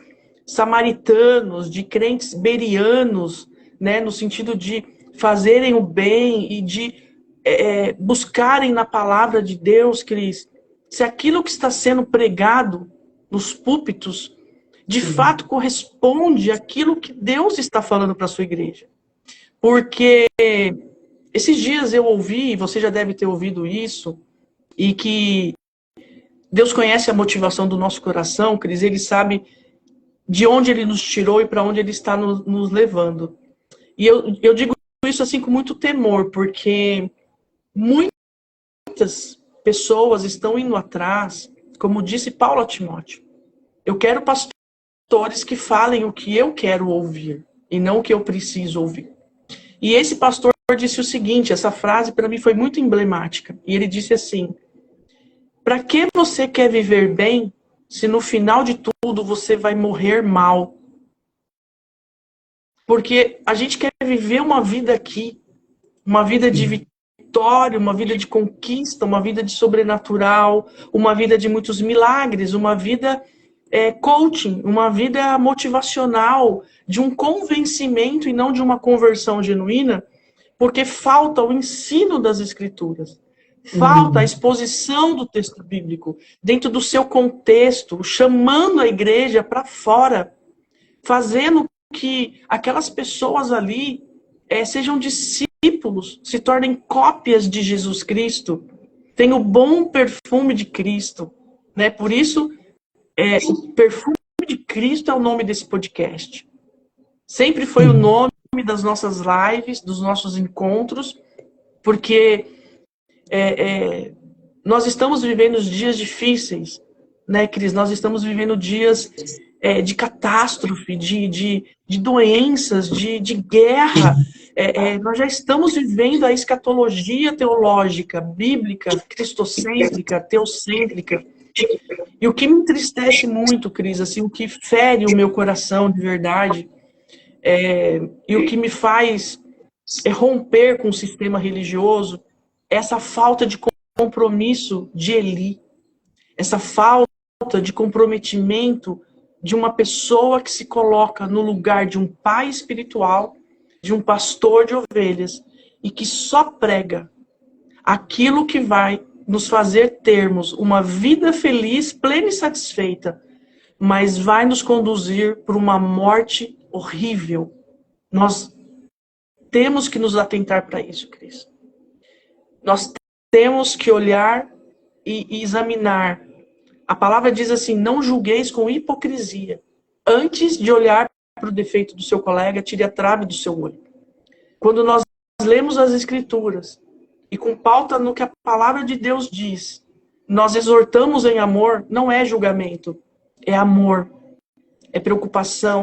samaritanos, de crentes berianos, né? No sentido de fazerem o bem e de buscarem na palavra de Deus, Cris, se aquilo que está sendo pregado nos púlpitos, de fato corresponde àquilo que Deus está falando para a sua igreja. Porque esses dias eu ouvi, você já deve ter ouvido isso, e que Deus conhece a motivação do nosso coração, Cris, Ele sabe de onde Ele nos tirou e para onde Ele está nos levando. E eu digo isso assim com muito temor, porque muitas pessoas estão indo atrás, como disse Paulo a Timóteo. Eu quero pastores que falem o que eu quero ouvir e não o que eu preciso ouvir. E esse pastor disse o seguinte, essa frase para mim foi muito emblemática. E ele disse assim: para que você quer viver bem se no final de tudo você vai morrer mal? Porque a gente quer viver uma vida aqui, uma vida de vitória, uma vida de conquista, uma vida de sobrenatural, uma vida de muitos milagres, uma vida coaching, uma vida motivacional, de um convencimento e não de uma conversão genuína, porque falta o ensino das Escrituras, falta a exposição do texto bíblico dentro do seu contexto, chamando a igreja para fora, fazendo que aquelas pessoas ali sejam discípulos, se tornem cópias de Jesus Cristo, tenham o bom perfume de Cristo, né? Por isso, o perfume de Cristo é o nome desse podcast. Sempre foi o nome das nossas lives, dos nossos encontros, porque nós estamos vivendo dias difíceis, né, Cris? Nós estamos vivendo dias de catástrofe, de doenças, de guerra. Nós já estamos vivendo a escatologia teológica, bíblica, cristocêntrica, teocêntrica. E o que me entristece muito, Cris, assim, o que fere o meu coração de verdade, e o que me faz romper com o sistema religioso, é essa falta de compromisso de Eli, essa falta de comprometimento de uma pessoa que se coloca no lugar de um pai espiritual, de um pastor de ovelhas, e que só prega aquilo que vai nos fazer termos uma vida feliz, plena e satisfeita, mas vai nos conduzir para uma morte horrível. Nós temos que nos atentar para isso, Cris. Nós temos que olhar e examinar. A palavra diz assim: não julgueis com hipocrisia. Antes de olhar para o defeito do seu colega, tire a trave do seu olho. Quando nós lemos as Escrituras e com pauta no que a palavra de Deus diz, nós exortamos em amor, não é julgamento, é amor, é preocupação,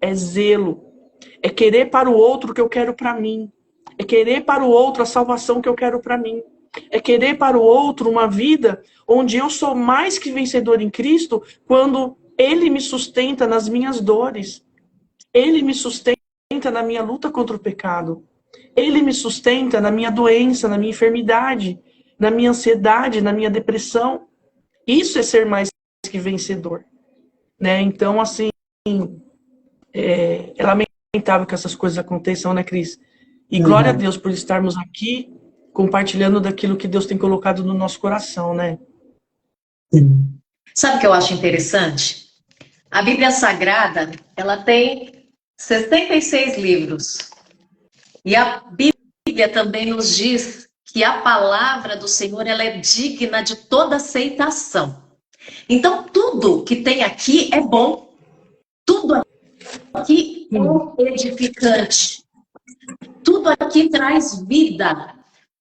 é zelo, é querer para o outro o que eu quero para mim, é querer para o outro a salvação que eu quero para mim, é querer para o outro uma vida onde eu sou mais que vencedor em Cristo, quando Ele me sustenta nas minhas dores, Ele me sustenta na minha luta contra o pecado, Ele me sustenta na minha doença, na minha enfermidade, na minha ansiedade, na minha depressão. Isso é ser mais que vencedor, né? Então, assim, é lamentável que essas coisas aconteçam, né, Cris? E glória a Deus por estarmos aqui compartilhando daquilo que Deus tem colocado no nosso coração, né? Sabe o que eu acho interessante? A Bíblia Sagrada, ela tem 66 livros. E a Bíblia também nos diz que a palavra do Senhor, ela é digna de toda aceitação. Então, tudo que tem aqui é bom. Tudo aqui é edificante. Tudo aqui traz vida.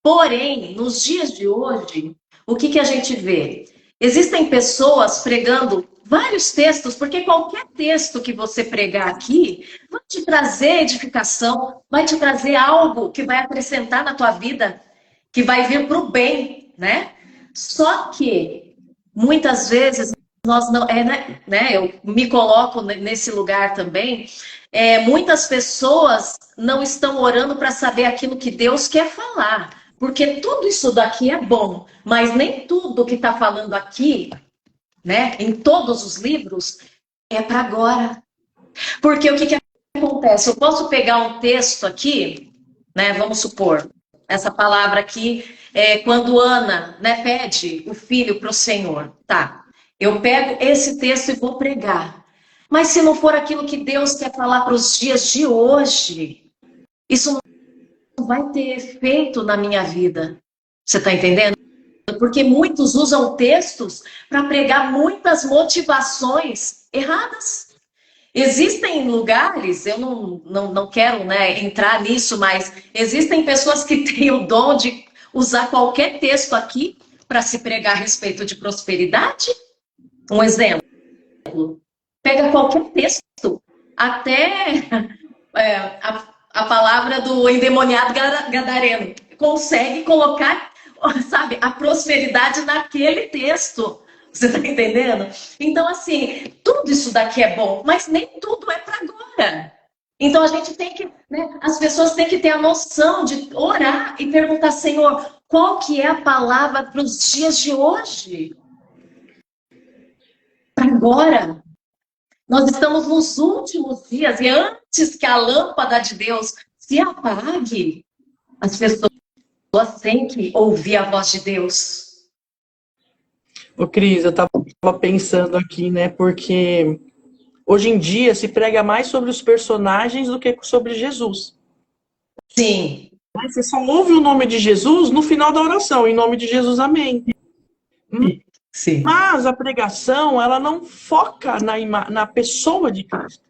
Porém, nos dias de hoje, o que a gente vê? Existem pessoas pregando vários textos, porque qualquer texto que você pregar aqui vai te trazer edificação, vai te trazer algo que vai acrescentar na tua vida, que vai vir para o bem, né? Só que, muitas vezes, nós não... eu me coloco nesse lugar também. Muitas pessoas não estão orando para saber aquilo que Deus quer falar. Porque tudo isso daqui é bom, mas nem tudo que está falando aqui, né, em todos os livros, é para agora. Porque o que acontece? Eu posso pegar um texto aqui, né, vamos supor, essa palavra aqui, quando Ana, né, pede o filho para o Senhor. Tá, eu pego esse texto e vou pregar. Mas se não for aquilo que Deus quer falar para os dias de hoje, isso não vai ter efeito na minha vida. Você está entendendo? Porque muitos usam textos para pregar muitas motivações erradas. Existem lugares, eu não quero, né, entrar nisso, mas existem pessoas que têm o dom de usar qualquer texto aqui para se pregar a respeito de prosperidade. Um exemplo. Pega qualquer texto, até a palavra do endemoniado gadareno, consegue colocar, sabe, a prosperidade naquele texto. Você tá entendendo? Então, assim, tudo isso daqui é bom, mas nem tudo é para agora. Então, a gente tem que, né, as pessoas têm que ter a noção de orar e perguntar, Senhor, qual que é a palavra para os dias de hoje? Para agora. Nós estamos nos últimos dias e antes que a lâmpada de Deus se apague, as pessoas têm que ouvir a voz de Deus. Ô, Cris, eu tava pensando aqui, né, porque hoje em dia se prega mais sobre os personagens do que sobre Jesus. Sim. Você só ouve o nome de Jesus no final da oração, em nome de Jesus, amém. Sim. Mas a pregação, ela não foca na pessoa de Cristo.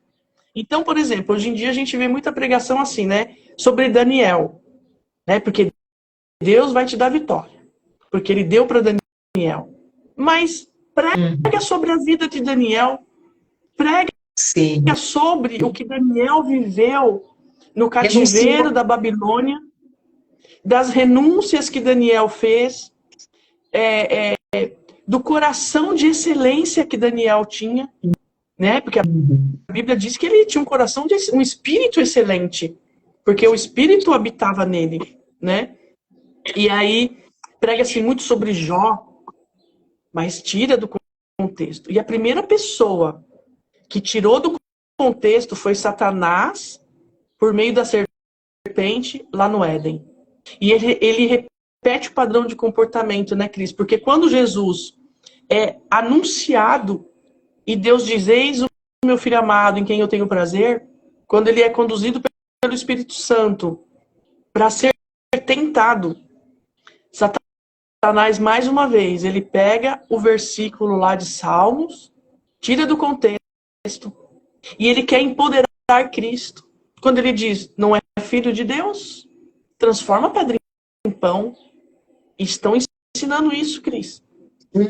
Então, por exemplo, hoje em dia a gente vê muita pregação assim, né? Sobre Daniel, né? Porque Deus vai te dar vitória. Porque ele deu para Daniel. Mas prega sobre a vida de Daniel. Prega sobre o que Daniel viveu no cativeiro da Babilônia, das renúncias que Daniel fez, do coração de excelência que Daniel tinha, né? Porque a Bíblia diz que ele tinha um coração um espírito excelente, porque o espírito habitava nele, né? E aí prega-se muito sobre Jó, mas tira do contexto. E a primeira pessoa que tirou do contexto foi Satanás, por meio da serpente, lá no Éden. E ele repete o padrão de comportamento, né, Cris? Porque quando Jesus é anunciado e Deus diz, eis o meu filho amado em quem eu tenho prazer, quando ele é conduzido pelo Espírito Santo para ser tentado, Satanás, mais uma vez, ele pega o versículo lá de Salmos, tira do contexto, e ele quer empoderar Cristo. Quando ele diz, não é filho de Deus, transforma a pedra em pão. Estão ensinando isso, Cris.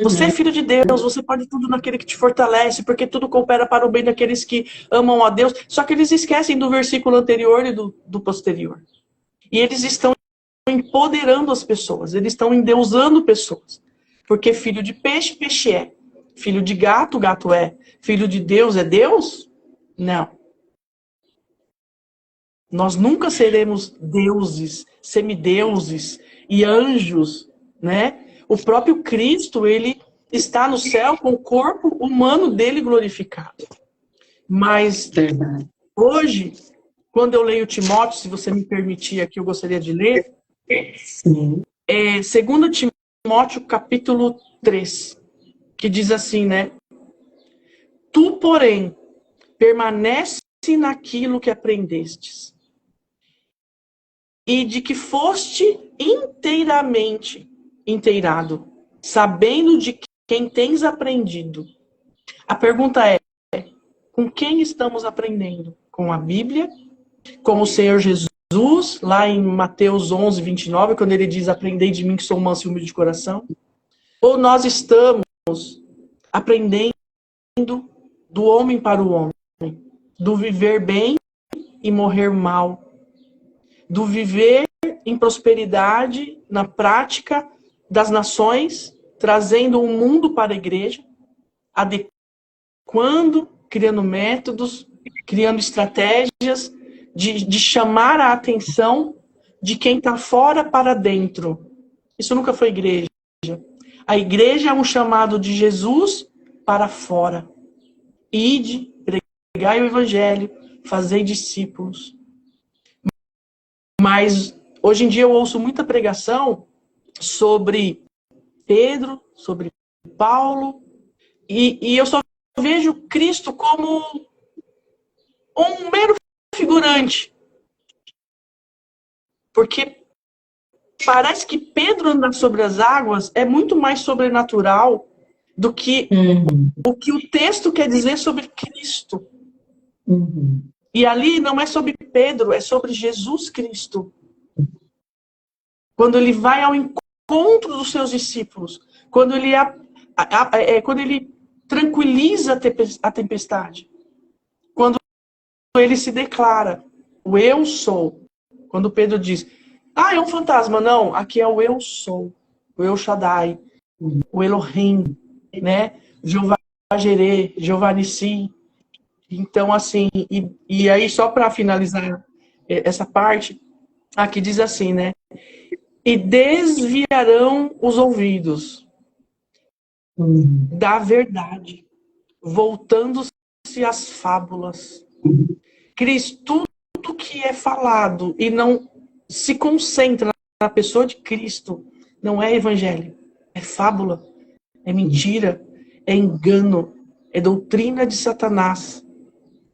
Você é filho de Deus, você pode tudo naquele que te fortalece, porque tudo coopera para o bem daqueles que amam a Deus. Só que eles esquecem do versículo anterior e do posterior. E eles estão empoderando as pessoas, eles estão endeusando pessoas. Porque filho de peixe, peixe é. Filho de gato, gato é. Filho de Deus é Deus? Não. Nós nunca seremos deuses, semideuses e anjos, né? O próprio Cristo, ele está no céu com o corpo humano dele glorificado. Mas hoje, quando eu leio Timóteo, se você me permitir aqui, eu gostaria de ler. Sim. 2 Timóteo, capítulo 3, que diz assim, né? Tu, porém, permanece naquilo que aprendestes, e de que foste inteiramente inteirado, sabendo de quem tens aprendido. A pergunta é, com quem estamos aprendendo? Com a Bíblia? Com o Senhor Jesus, lá em Mateus 11, 29, quando ele diz, aprendei de mim que sou manso e humilde de coração? Ou nós estamos aprendendo do homem para o homem, do viver bem e morrer mal, do viver em prosperidade na prática das nações, trazendo um mundo para a igreja, adequando, criando métodos, criando estratégias de chamar a atenção de quem está fora para dentro. Isso nunca foi igreja. A igreja é um chamado de Jesus para fora. Ide, pregai o evangelho, fazei discípulos. Mas hoje em dia eu ouço muita pregação sobre Pedro, sobre Paulo, e eu só vejo Cristo como um mero figurante. Porque parece que Pedro andar sobre as águas é muito mais sobrenatural do que o que o texto quer dizer sobre Cristo. E ali não é sobre Pedro, é sobre Jesus Cristo. Quando ele vai ao encontro dos seus discípulos, quando ele tranquiliza a tempestade, quando ele se declara, o eu sou. Quando Pedro diz, é um fantasma. Não, aqui é o eu sou, o El Shaddai, o Elohim, né? Jeová Jireh, Jeová Nissi. Então, assim, e aí só para finalizar essa parte, aqui diz assim, né? E desviarão os ouvidos da verdade, voltando-se às fábulas. Cristo, tudo que é falado e não se concentra na pessoa de Cristo, não é evangelho, é fábula, é mentira, é engano, é doutrina de Satanás,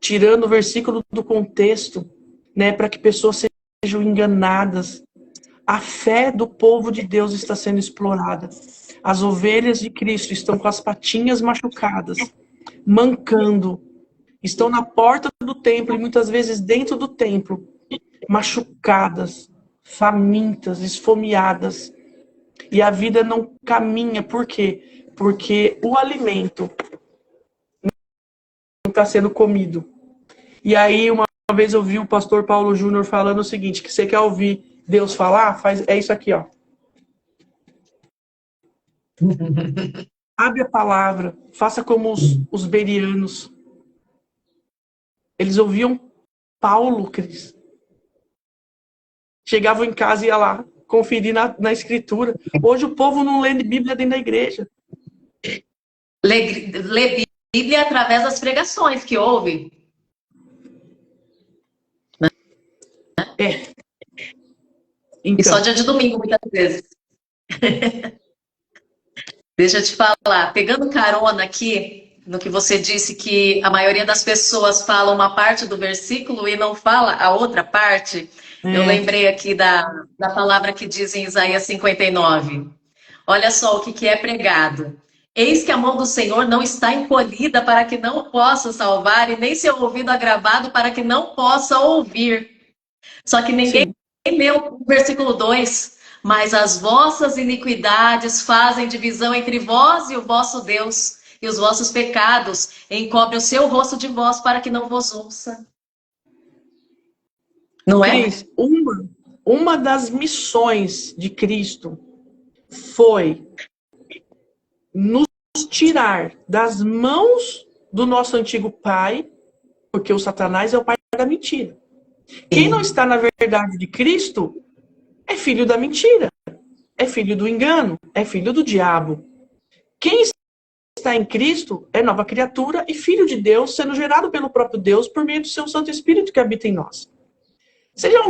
tirando o versículo do contexto, né, para que pessoas sejam enganadas. A fé do povo de Deus está sendo explorada. As ovelhas de Cristo estão com as patinhas machucadas, mancando, estão na porta do templo e muitas vezes dentro do templo, machucadas, famintas, esfomeadas. E a vida não caminha. Por quê? Porque o alimento não está sendo comido. E aí, uma vez eu vi o pastor Paulo Júnior falando o seguinte, que você quer ouvir Deus falar? É isso aqui, ó. Abre a palavra, faça como os berianos. Eles ouviam Paulo, Cris. Chegavam em casa e ia lá conferir na escritura. Hoje o povo não lê Bíblia dentro da igreja. Lê Bíblia através das pregações que ouve. Então. E só dia de domingo, muitas vezes. Deixa eu te falar, pegando carona aqui no que você disse, que a maioria das pessoas fala uma parte do versículo e não fala a outra parte, eu lembrei aqui da palavra que diz em Isaías 59. Olha só o que é pregado. Eis que a mão do Senhor não está encolhida para que não possa salvar, e nem seu ouvido agravado para que não possa ouvir. Só que ninguém leu o versículo 2. Mas as vossas iniquidades fazem divisão entre vós e o vosso Deus, e os vossos pecados encobrem o seu rosto de vós para que não vos ouça. Não é? Cris, uma das missões de Cristo foi nos tirar das mãos do nosso antigo pai, porque o Satanás é o pai da mentira. Quem não está na verdade de Cristo é filho da mentira, é filho do engano, é filho do diabo. Quem está em Cristo é nova criatura e filho de Deus, sendo gerado pelo próprio Deus por meio do seu Santo Espírito que habita em nós. Você já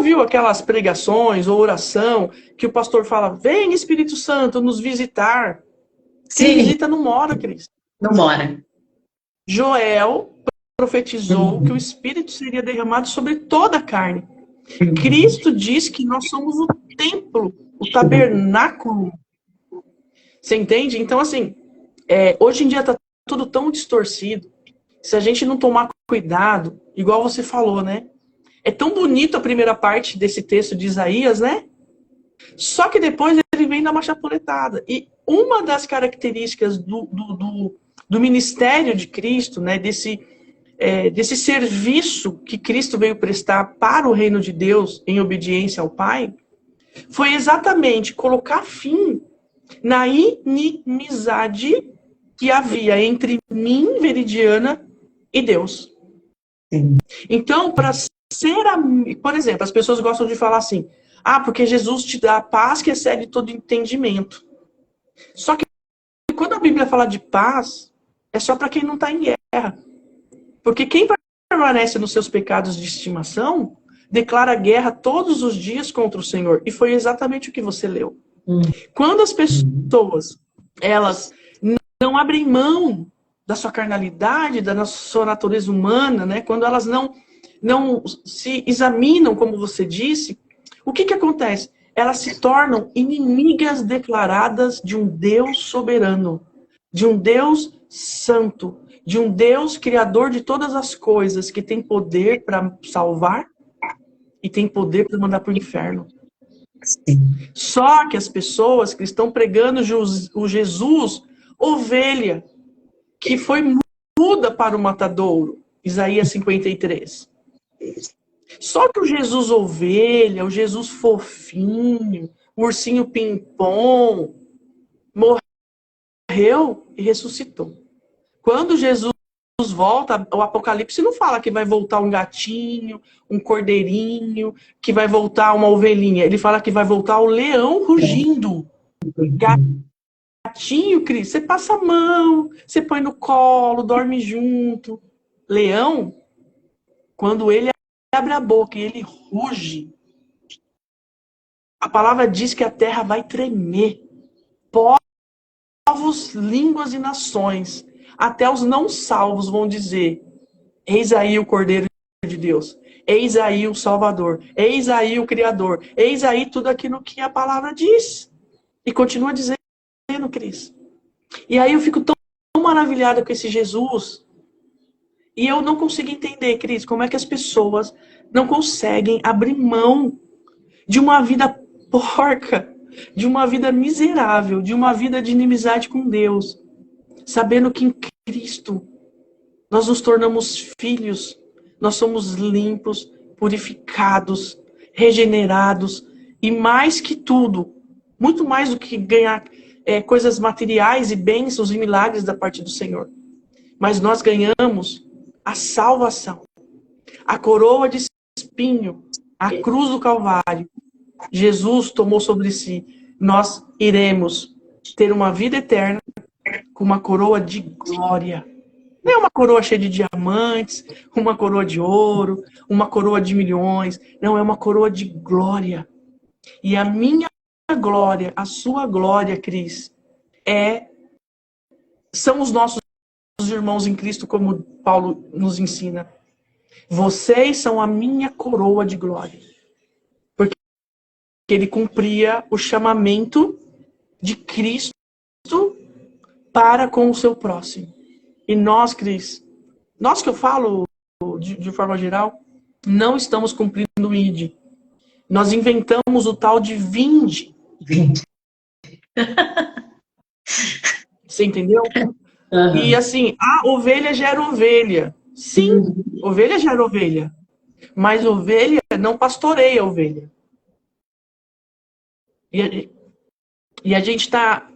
ouviu aquelas pregações ou oração que o pastor fala, vem Espírito Santo nos visitar? Quem Sim, visita não mora, Cris. não mora. Joel profetizou que o Espírito seria derramado sobre toda a carne. Cristo diz que nós somos o templo, o tabernáculo. Você entende? Então, assim, hoje em dia está tudo tão distorcido. Se a gente não tomar cuidado, igual você falou, né? É tão bonito a primeira parte desse texto de Isaías, né? Só que depois ele vem dar uma chapuletada. E uma das características do ministério de Cristo, né? Desse serviço que Cristo veio prestar para o reino de Deus em obediência ao Pai, foi exatamente colocar fim na inimizade que havia entre mim, Veridiana, e Deus. Sim. Então, para ser por exemplo, as pessoas gostam de falar assim, porque Jesus te dá a paz que excede todo entendimento. Só que quando a Bíblia fala de paz, é só para quem não está em guerra. Porque quem permanece nos seus pecados de estimação, declara guerra todos os dias contra o Senhor. E foi exatamente o que você leu. Quando as pessoas, elas não abrem mão da sua carnalidade, da sua natureza humana, né? Quando elas não se examinam, como você disse, o que acontece? Elas se tornam inimigas declaradas de um Deus soberano, de um Deus santo, de um Deus criador de todas as coisas, que tem poder para salvar e tem poder para mandar para o inferno. Sim. Só que as pessoas que estão pregando o Jesus, ovelha, que foi muda para o matadouro, Isaías 53. Só que o Jesus ovelha, o Jesus fofinho, o ursinho pimpom, morreu e ressuscitou. Quando Jesus volta, o Apocalipse não fala que vai voltar um gatinho, um cordeirinho, que vai voltar uma ovelhinha. Ele fala que vai voltar o leão rugindo. Gatinho, Cris, você passa a mão, você põe no colo, dorme junto. Leão, quando ele abre a boca e ele ruge, a palavra diz que a terra vai tremer. Povos, línguas e nações, até os não salvos vão dizer, eis aí o Cordeiro de Deus, eis aí o Salvador, eis aí o Criador, eis aí tudo aquilo que a palavra diz. E continua dizendo, Cris. E aí eu fico tão maravilhada com esse Jesus. E eu não consigo entender, Cris, como é que as pessoas não conseguem abrir mão de uma vida porca, de uma vida miserável, de uma vida de inimizade com Deus, sabendo que em Cristo nós nos tornamos filhos, nós somos limpos, purificados, regenerados, e mais que tudo, muito mais do que ganhar coisas materiais e bênçãos e milagres da parte do Senhor. Mas nós ganhamos a salvação, a coroa de espinho, a cruz do Calvário. Jesus tomou sobre si. Nós iremos ter uma vida eterna com uma coroa de glória. Não é uma coroa cheia de diamantes, uma coroa de ouro, uma coroa de milhões. Não, é uma coroa de glória. E a minha glória, a sua glória, Cris, são os nossos irmãos em Cristo, como Paulo nos ensina. Vocês são a minha coroa de glória. Porque ele cumpria o chamamento de Cristo para com o seu próximo. E nós, Cris, nós que eu falo de forma geral, não estamos cumprindo o ID. Nós inventamos o tal de vinde. Você entendeu? Uhum. E assim, a ovelha gera ovelha. Sim, ovelha gera ovelha. Mas ovelha não pastoreia ovelha. E a gente está...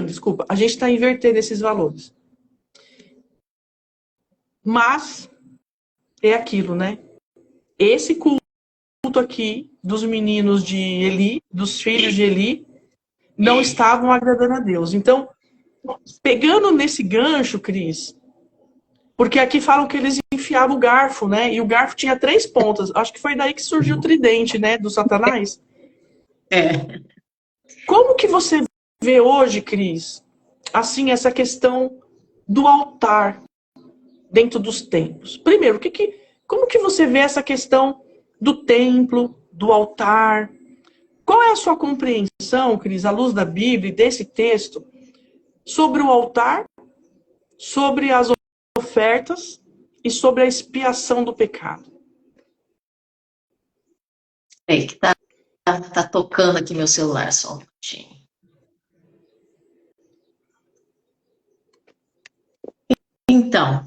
Desculpa, a gente está invertendo esses valores. Mas é aquilo, né? Esse culto aqui dos meninos de Eli, dos filhos de Eli, não estavam agradando a Deus. Então, Pegando nesse gancho, Cris, porque aqui falam que eles enfiavam o garfo, né? E o garfo tinha 3 pontas. Acho que foi daí que surgiu o tridente, né? Do Satanás. É. Como que você vê hoje, Cris, assim, essa questão do altar dentro dos templos? Primeiro, como que você vê essa questão do templo, do altar? Qual é a sua compreensão, Cris, à luz da Bíblia e desse texto, sobre o altar, sobre as ofertas e sobre a expiação do pecado? É que tá tocando aqui meu celular, só um minutinho. Então,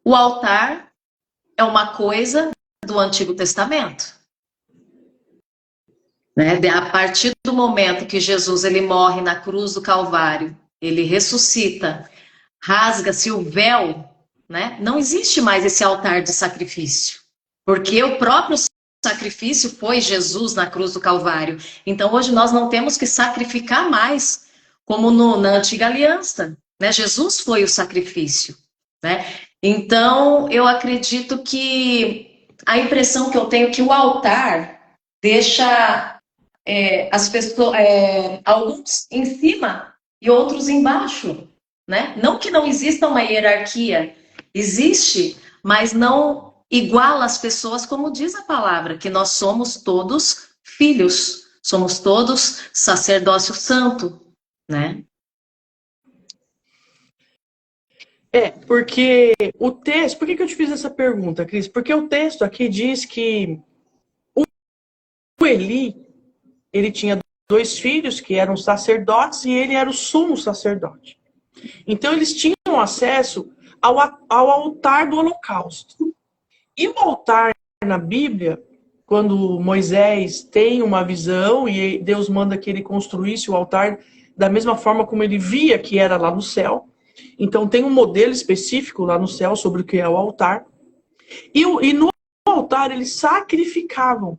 o altar é uma coisa do Antigo Testamento. Né? A partir do momento que Jesus ele morre na cruz do Calvário, ele ressuscita, rasga-se o véu, né? Não existe mais esse altar de sacrifício, porque o próprio sacrifício foi Jesus na cruz do Calvário. Então hoje nós não temos que sacrificar mais, como na antiga aliança, né? Jesus foi o sacrifício, né? Então eu acredito que a impressão que eu tenho é que o altar deixa as pessoas, alguns em cima e outros embaixo, né? Não que não exista uma hierarquia, existe, mas não iguala as pessoas, como diz a palavra, que nós somos todos filhos, somos todos sacerdócio santo, né? Porque o texto. Por que eu te fiz essa pergunta, Cris? Porque o texto aqui diz que o Eli, ele tinha 2 filhos que eram sacerdotes e ele era o sumo sacerdote. Então eles tinham acesso ao altar do holocausto. E o altar na Bíblia, quando Moisés tem uma visão e Deus manda que ele construísse o altar da mesma forma como ele via que era lá no céu. Então tem um modelo específico lá no céu sobre o que é o altar. E no altar eles sacrificavam.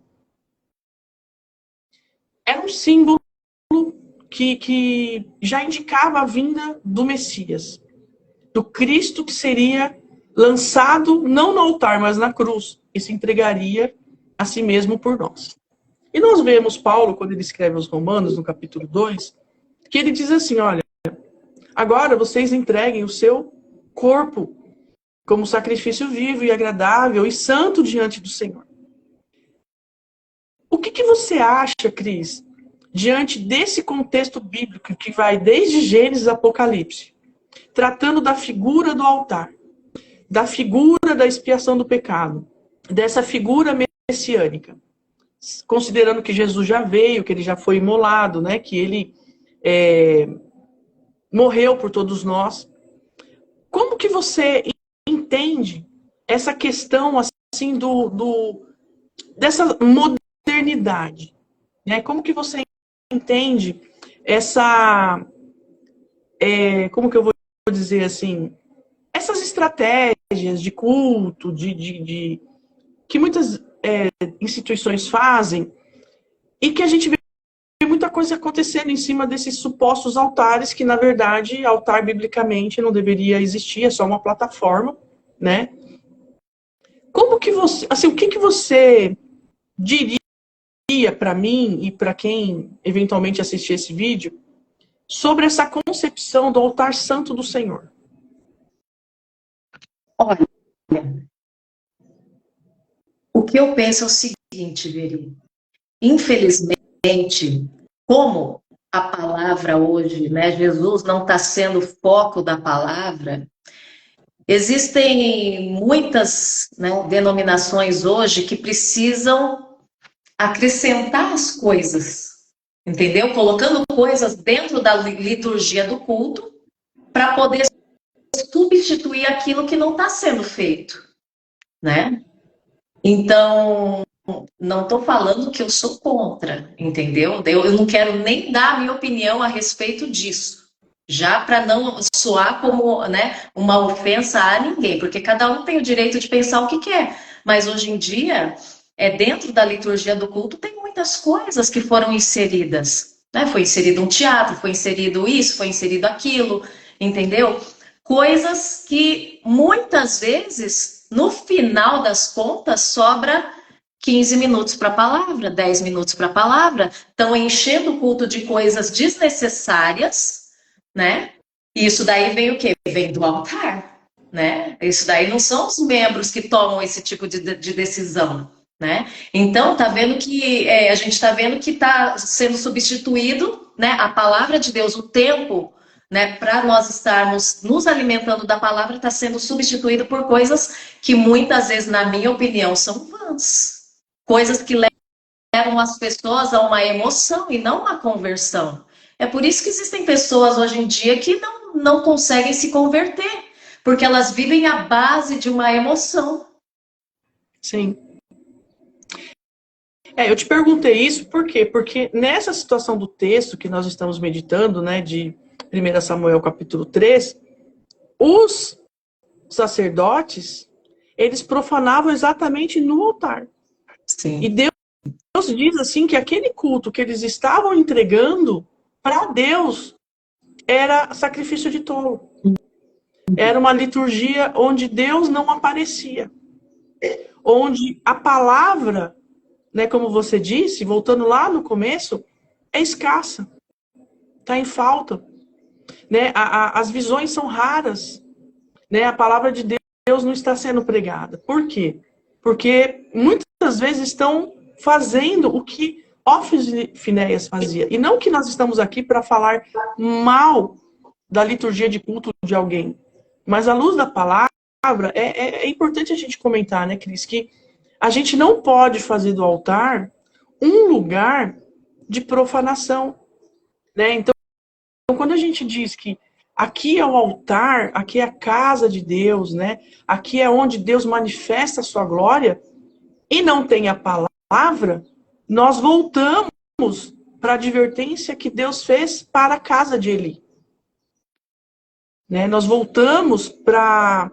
Era um símbolo que já indicava a vinda do Messias, do Cristo que seria lançado não no altar, mas na cruz, e se entregaria a si mesmo por nós. E nós vemos Paulo, quando ele escreve aos Romanos, no capítulo 2, que ele diz assim, olha, agora vocês entreguem o seu corpo como sacrifício vivo e agradável e santo diante do Senhor. O que você acha, Cris, diante desse contexto bíblico que vai desde Gênesis a Apocalipse, tratando da figura do altar, da figura da expiação do pecado, dessa figura messiânica, considerando que Jesus já veio, que ele já foi imolado, né, que ele morreu por todos nós. Como que você entende essa questão assim dessa modernidade, né? Como que você entende essa, como que eu vou dizer assim, essas estratégias de culto, que muitas instituições fazem e que a gente vê muita coisa acontecendo em cima desses supostos altares que, na verdade, altar biblicamente não deveria existir, é só uma plataforma, né? Como que você, assim, o que você diria para mim e para quem eventualmente assistir esse vídeo sobre essa concepção do altar santo do Senhor? Olha, o que eu penso é o seguinte, Veri. Infelizmente, como a palavra hoje, né, Jesus não está sendo o foco da palavra, existem muitas, né, denominações hoje que precisam acrescentar as coisas, entendeu? Colocando coisas dentro da liturgia do culto para poder substituir aquilo que não está sendo feito, né? Então, não estou falando que eu sou contra, entendeu? Eu não quero nem dar a minha opinião a respeito disso, já para não soar como, né, uma ofensa a ninguém, porque cada um tem o direito de pensar o que quer. Mas hoje em dia, dentro da liturgia do culto, tem muitas coisas que foram inseridas. né? Foi inserido um teatro, foi inserido isso, foi inserido aquilo, entendeu? Coisas que muitas vezes, no final das contas, sobra 15 minutos para a palavra, 10 minutos para a palavra, estão enchendo o culto de coisas desnecessárias, né? E isso daí vem o quê? Vem do altar, né? Isso daí não são os membros que tomam esse tipo de decisão, né? Então, tá vendo que a gente está vendo que está sendo substituído, né? A palavra de Deus, o tempo, né? Para nós estarmos nos alimentando da palavra, está sendo substituído por coisas que muitas vezes, na minha opinião, são vãs, coisas que levam as pessoas a uma emoção e não a conversão. É por isso que existem pessoas hoje em dia que não conseguem se converter, porque elas vivem à base de uma emoção. Sim. Eu te perguntei isso por quê? Porque nessa situação do texto que nós estamos meditando, né, de 1 Samuel capítulo 3, os sacerdotes, eles profanavam exatamente no altar. Sim. E Deus diz assim que aquele culto que eles estavam entregando para Deus era sacrifício de tolo. Era uma liturgia onde Deus não aparecia. Onde a palavra, né, como você disse, voltando lá no começo, é escassa. Está em falta. Né? As visões são raras. Né? A palavra de Deus não está sendo pregada. Por quê? Porque muitas vezes estão fazendo o que Ófios e Finéias fazia. E não que nós estamos aqui para falar mal da liturgia de culto de alguém. Mas à luz da palavra, é importante a gente comentar, né, Cris, que a gente não pode fazer do altar um lugar de profanação. Né? Então, quando a gente diz que aqui é o altar, aqui é a casa de Deus, né? Aqui é onde Deus manifesta a sua glória, e não tem a palavra, nós voltamos para a advertência que Deus fez para a casa de Eli. Né? Nós voltamos para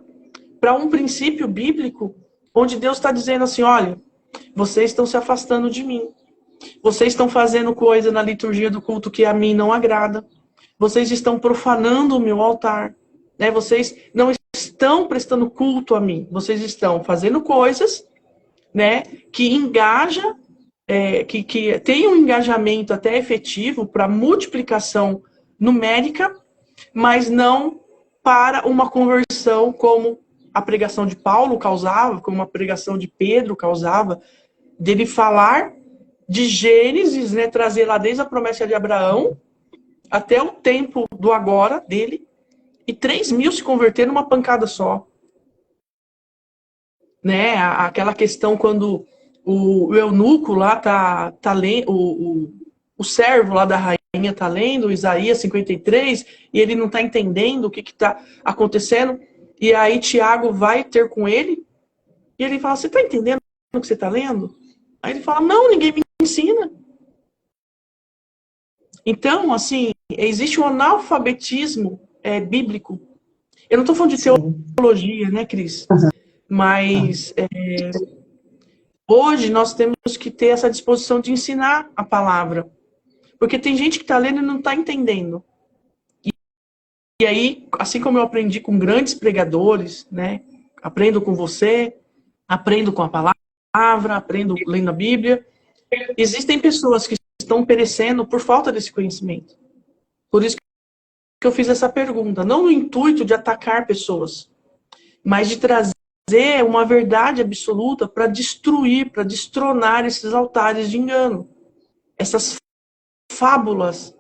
um princípio bíblico onde Deus está dizendo assim, olha, vocês estão se afastando de mim. Vocês estão fazendo coisa na liturgia do culto que a mim não agrada. Vocês estão profanando o meu altar. Né? Vocês não estão prestando culto a mim. Vocês estão fazendo coisas, né, que engaja, que tem um engajamento até efetivo para multiplicação numérica, mas não para uma conversão como a pregação de Paulo causava, como a pregação de Pedro causava, dele falar de Gênesis, né, trazer lá desde a promessa de Abraão até o tempo do agora dele, e 3.000 se converteram numa pancada só. Né? Aquela questão quando o eunuco lá tá lendo, o servo lá da rainha tá lendo Isaías 53, e ele não tá entendendo o que tá acontecendo, e aí Tiago vai ter com ele, e ele fala, você tá entendendo o que você tá lendo? Aí ele fala, não, ninguém me ensina. Então, assim, existe um analfabetismo bíblico. Eu não estou falando de teologia, né, Cris? Mas hoje nós temos que ter essa disposição de ensinar a palavra. Porque tem gente que está lendo e não está entendendo. E aí, assim como eu aprendi com grandes pregadores, né? Aprendo com você, aprendo com a palavra, aprendo lendo a Bíblia. Existem pessoas que estão perecendo por falta desse conhecimento. Por isso que eu fiz essa pergunta. Não no intuito de atacar pessoas, mas de trazer uma verdade absoluta para destruir, para destronar esses altares de engano. Essas fábulas,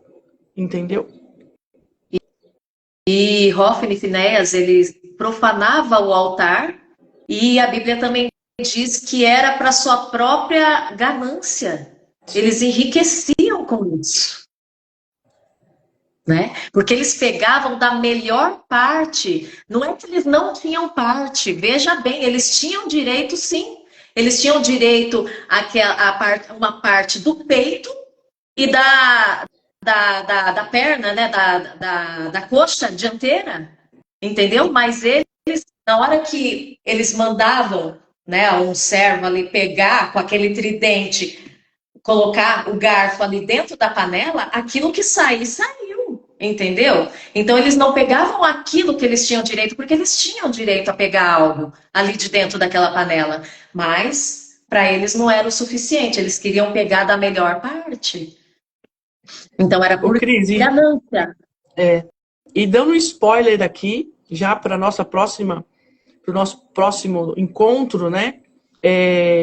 entendeu? E Hófini e Finéias, eles profanavam o altar, e a Bíblia também diz que era para sua própria ganância. Sim. Eles enriqueciam com isso. Né? Porque eles pegavam da melhor parte. Não é que eles não tinham parte. Veja bem, eles tinham direito, sim. Eles tinham direito a uma parte do peito e da perna, né? Da coxa dianteira. Entendeu? Mas eles, na hora que eles mandavam, né, um servo ali pegar com aquele tridente, colocar o garfo ali dentro da panela, aquilo que sair, saiu, entendeu? Então eles não pegavam aquilo que eles tinham direito, porque eles tinham direito a pegar algo ali de dentro daquela panela, mas para eles não era o suficiente, eles queriam pegar da melhor parte. Então era Ô, por Cris, ganância. e dando um spoiler aqui, já para nossa próxima, para o nosso próximo encontro, né?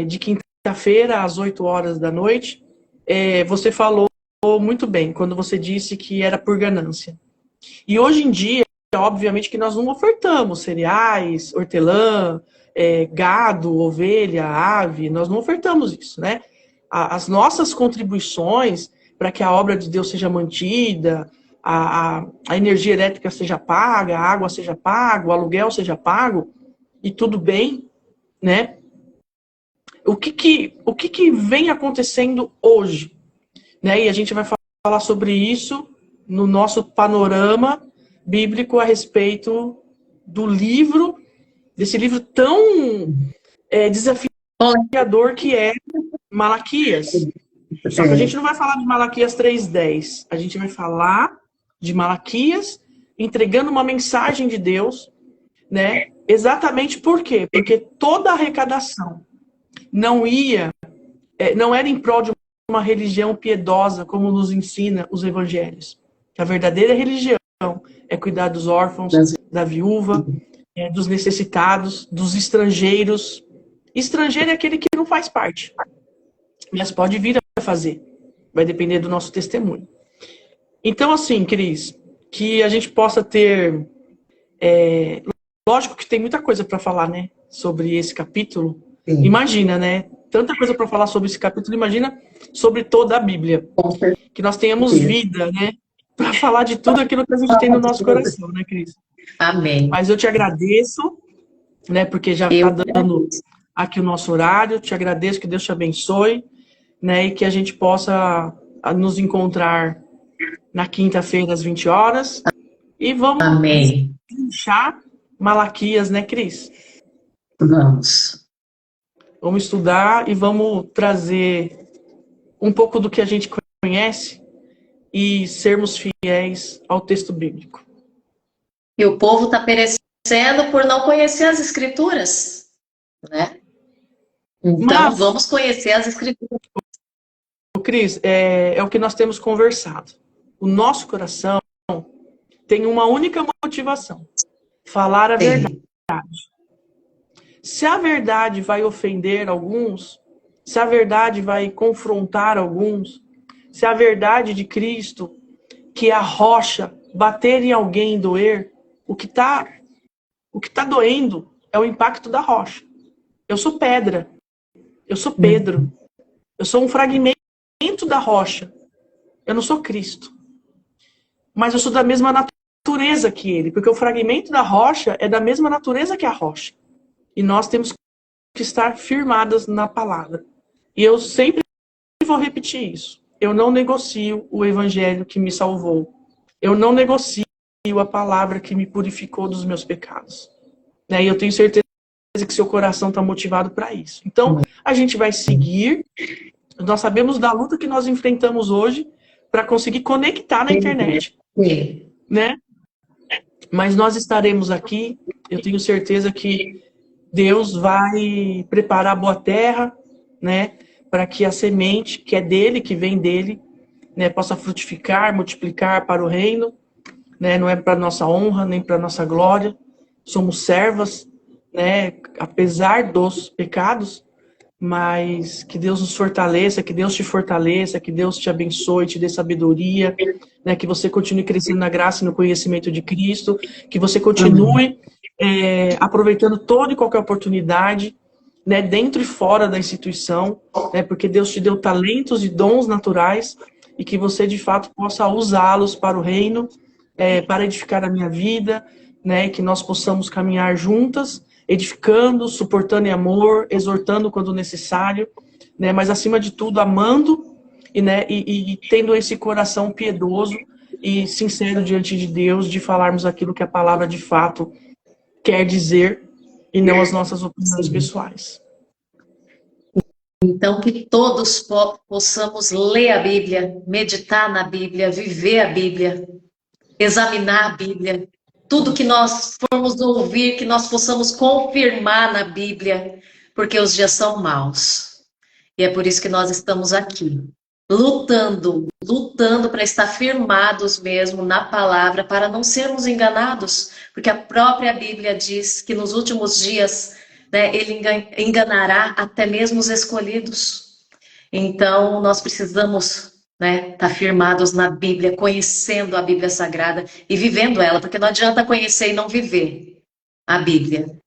De quinta-feira, às 8 horas da noite, você falou muito bem quando você disse que era por ganância. E hoje em dia, obviamente que nós não ofertamos cereais, hortelã, gado, ovelha, ave, nós não ofertamos isso, né? As nossas contribuições para que a obra de Deus seja mantida, a energia elétrica seja paga, a água seja paga, o aluguel seja pago, e tudo bem, né? O que vem acontecendo hoje? Né? E a gente vai falar sobre isso no nosso panorama bíblico a respeito do livro, desse livro tão desafiador que é Malaquias. Só que a gente não vai falar de Malaquias 3:10. A gente vai falar de Malaquias entregando uma mensagem de Deus, né? Exatamente por quê? Porque toda a arrecadação não era em prol de uma religião piedosa, como nos ensina os evangelhos. Que a verdadeira religião é cuidar dos órfãos, da viúva, dos necessitados, dos estrangeiros. Estrangeiro é aquele que não faz parte, mas pode vir a fazer. Vai depender do nosso testemunho. Então, assim, Cris, que a gente possa ter... lógico que tem muita coisa para falar, né? Sobre esse capítulo. Sim. Imagina, né? Tanta coisa para falar sobre esse capítulo. Imagina sobre toda a Bíblia. Que nós tenhamos vida, né? Para falar de tudo aquilo que a gente tem no nosso coração, né, Cris? Amém. Mas eu te agradeço, né? Porque já está dando aqui o nosso horário. Te agradeço, que Deus te abençoe, né? E que a gente possa nos encontrar na quinta-feira, às 20 horas. E vamos deixar Malaquias, né, Cris? Vamos estudar e vamos trazer um pouco do que a gente conhece e sermos fiéis ao texto bíblico. E o povo está perecendo por não conhecer as escrituras, né? Então, vamos conhecer as escrituras. Cris, é o que nós temos conversado. O nosso coração tem uma única motivação: falar a verdade. Se a verdade vai ofender alguns, se a verdade vai confrontar alguns, se a verdade de Cristo, que é a rocha, bater em alguém e doer, o que tá doendo é o impacto da rocha. Eu sou pedra, eu sou Pedro, eu sou um fragmento da rocha. Eu não sou Cristo. Mas eu sou da mesma natureza que ele, porque o fragmento da rocha é da mesma natureza que a rocha. E nós temos que estar firmadas na palavra. E eu sempre vou repetir isso. Eu não negocio o evangelho que me salvou. Eu não negocio a palavra que me purificou dos meus pecados. E eu tenho certeza que seu coração está motivado para isso. Então, a gente vai seguir. Nós sabemos da luta que nós enfrentamos hoje para conseguir conectar na internet. Né? Mas nós estaremos aqui. Eu tenho certeza que Deus vai preparar a boa terra, né, para que a semente, que é dele, que vem dele, né, possa frutificar, multiplicar para o reino, né, não é para nossa honra, nem para nossa glória. Somos servas, né, apesar dos pecados, mas que Deus nos fortaleça, que Deus te fortaleça, que Deus te abençoe, te dê sabedoria, né, que você continue crescendo na graça e no conhecimento de Cristo, que você continue aproveitando toda e qualquer oportunidade, né, dentro e fora da instituição, né, porque Deus te deu talentos e dons naturais e que você, de fato, possa usá-los para o reino, para edificar a minha vida, né, que nós possamos caminhar juntas, edificando, suportando em amor, exortando quando necessário, né, mas acima de tudo amando e tendo esse coração piedoso e sincero diante de Deus, de falarmos aquilo que a palavra de fato quer dizer e não as nossas opiniões pessoais. Então, que todos possamos ler a Bíblia, meditar na Bíblia, viver a Bíblia, examinar a Bíblia. Tudo que nós formos ouvir, que nós possamos confirmar na Bíblia, porque os dias são maus. E é por isso que nós estamos aqui, lutando para estar firmados mesmo na palavra, para não sermos enganados, porque a própria Bíblia diz que nos últimos dias, né, ele enganará até mesmo os escolhidos. Então, nós precisamos, né, estar firmados na Bíblia, conhecendo a Bíblia Sagrada e vivendo ela, porque não adianta conhecer e não viver a Bíblia.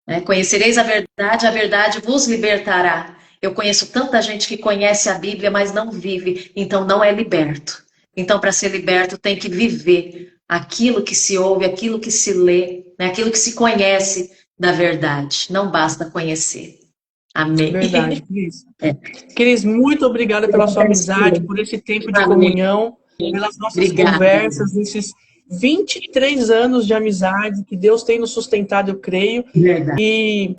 Né? Conhecereis a verdade vos libertará. Eu conheço tanta gente que conhece a Bíblia, mas não vive, então não é liberto. Então, para ser liberto, tem que viver aquilo que se ouve, aquilo que se lê, né? Aquilo que se conhece da verdade. Não basta conhecer. Amém. Verdade, Cris. Cris, muito obrigada pela sua amizade, por esse tempo de comunhão, pelas nossas conversas, esses 23 anos de amizade que Deus tem nos sustentado, eu creio. Verdade. E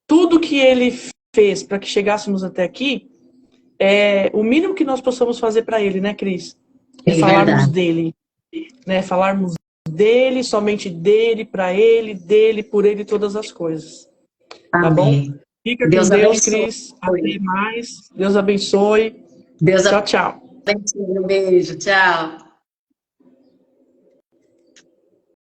tudo que Ele fez para que chegássemos até aqui, é o mínimo que nós possamos fazer para Ele, né, Cris? É falarmos dele, né? Falarmos dele, somente dele, para ele, dele, por ele, todas as coisas. Tá bom? Fica com Deus, Cris. Até mais. Deus abençoe. Tchau, tchau. Um beijo. Tchau.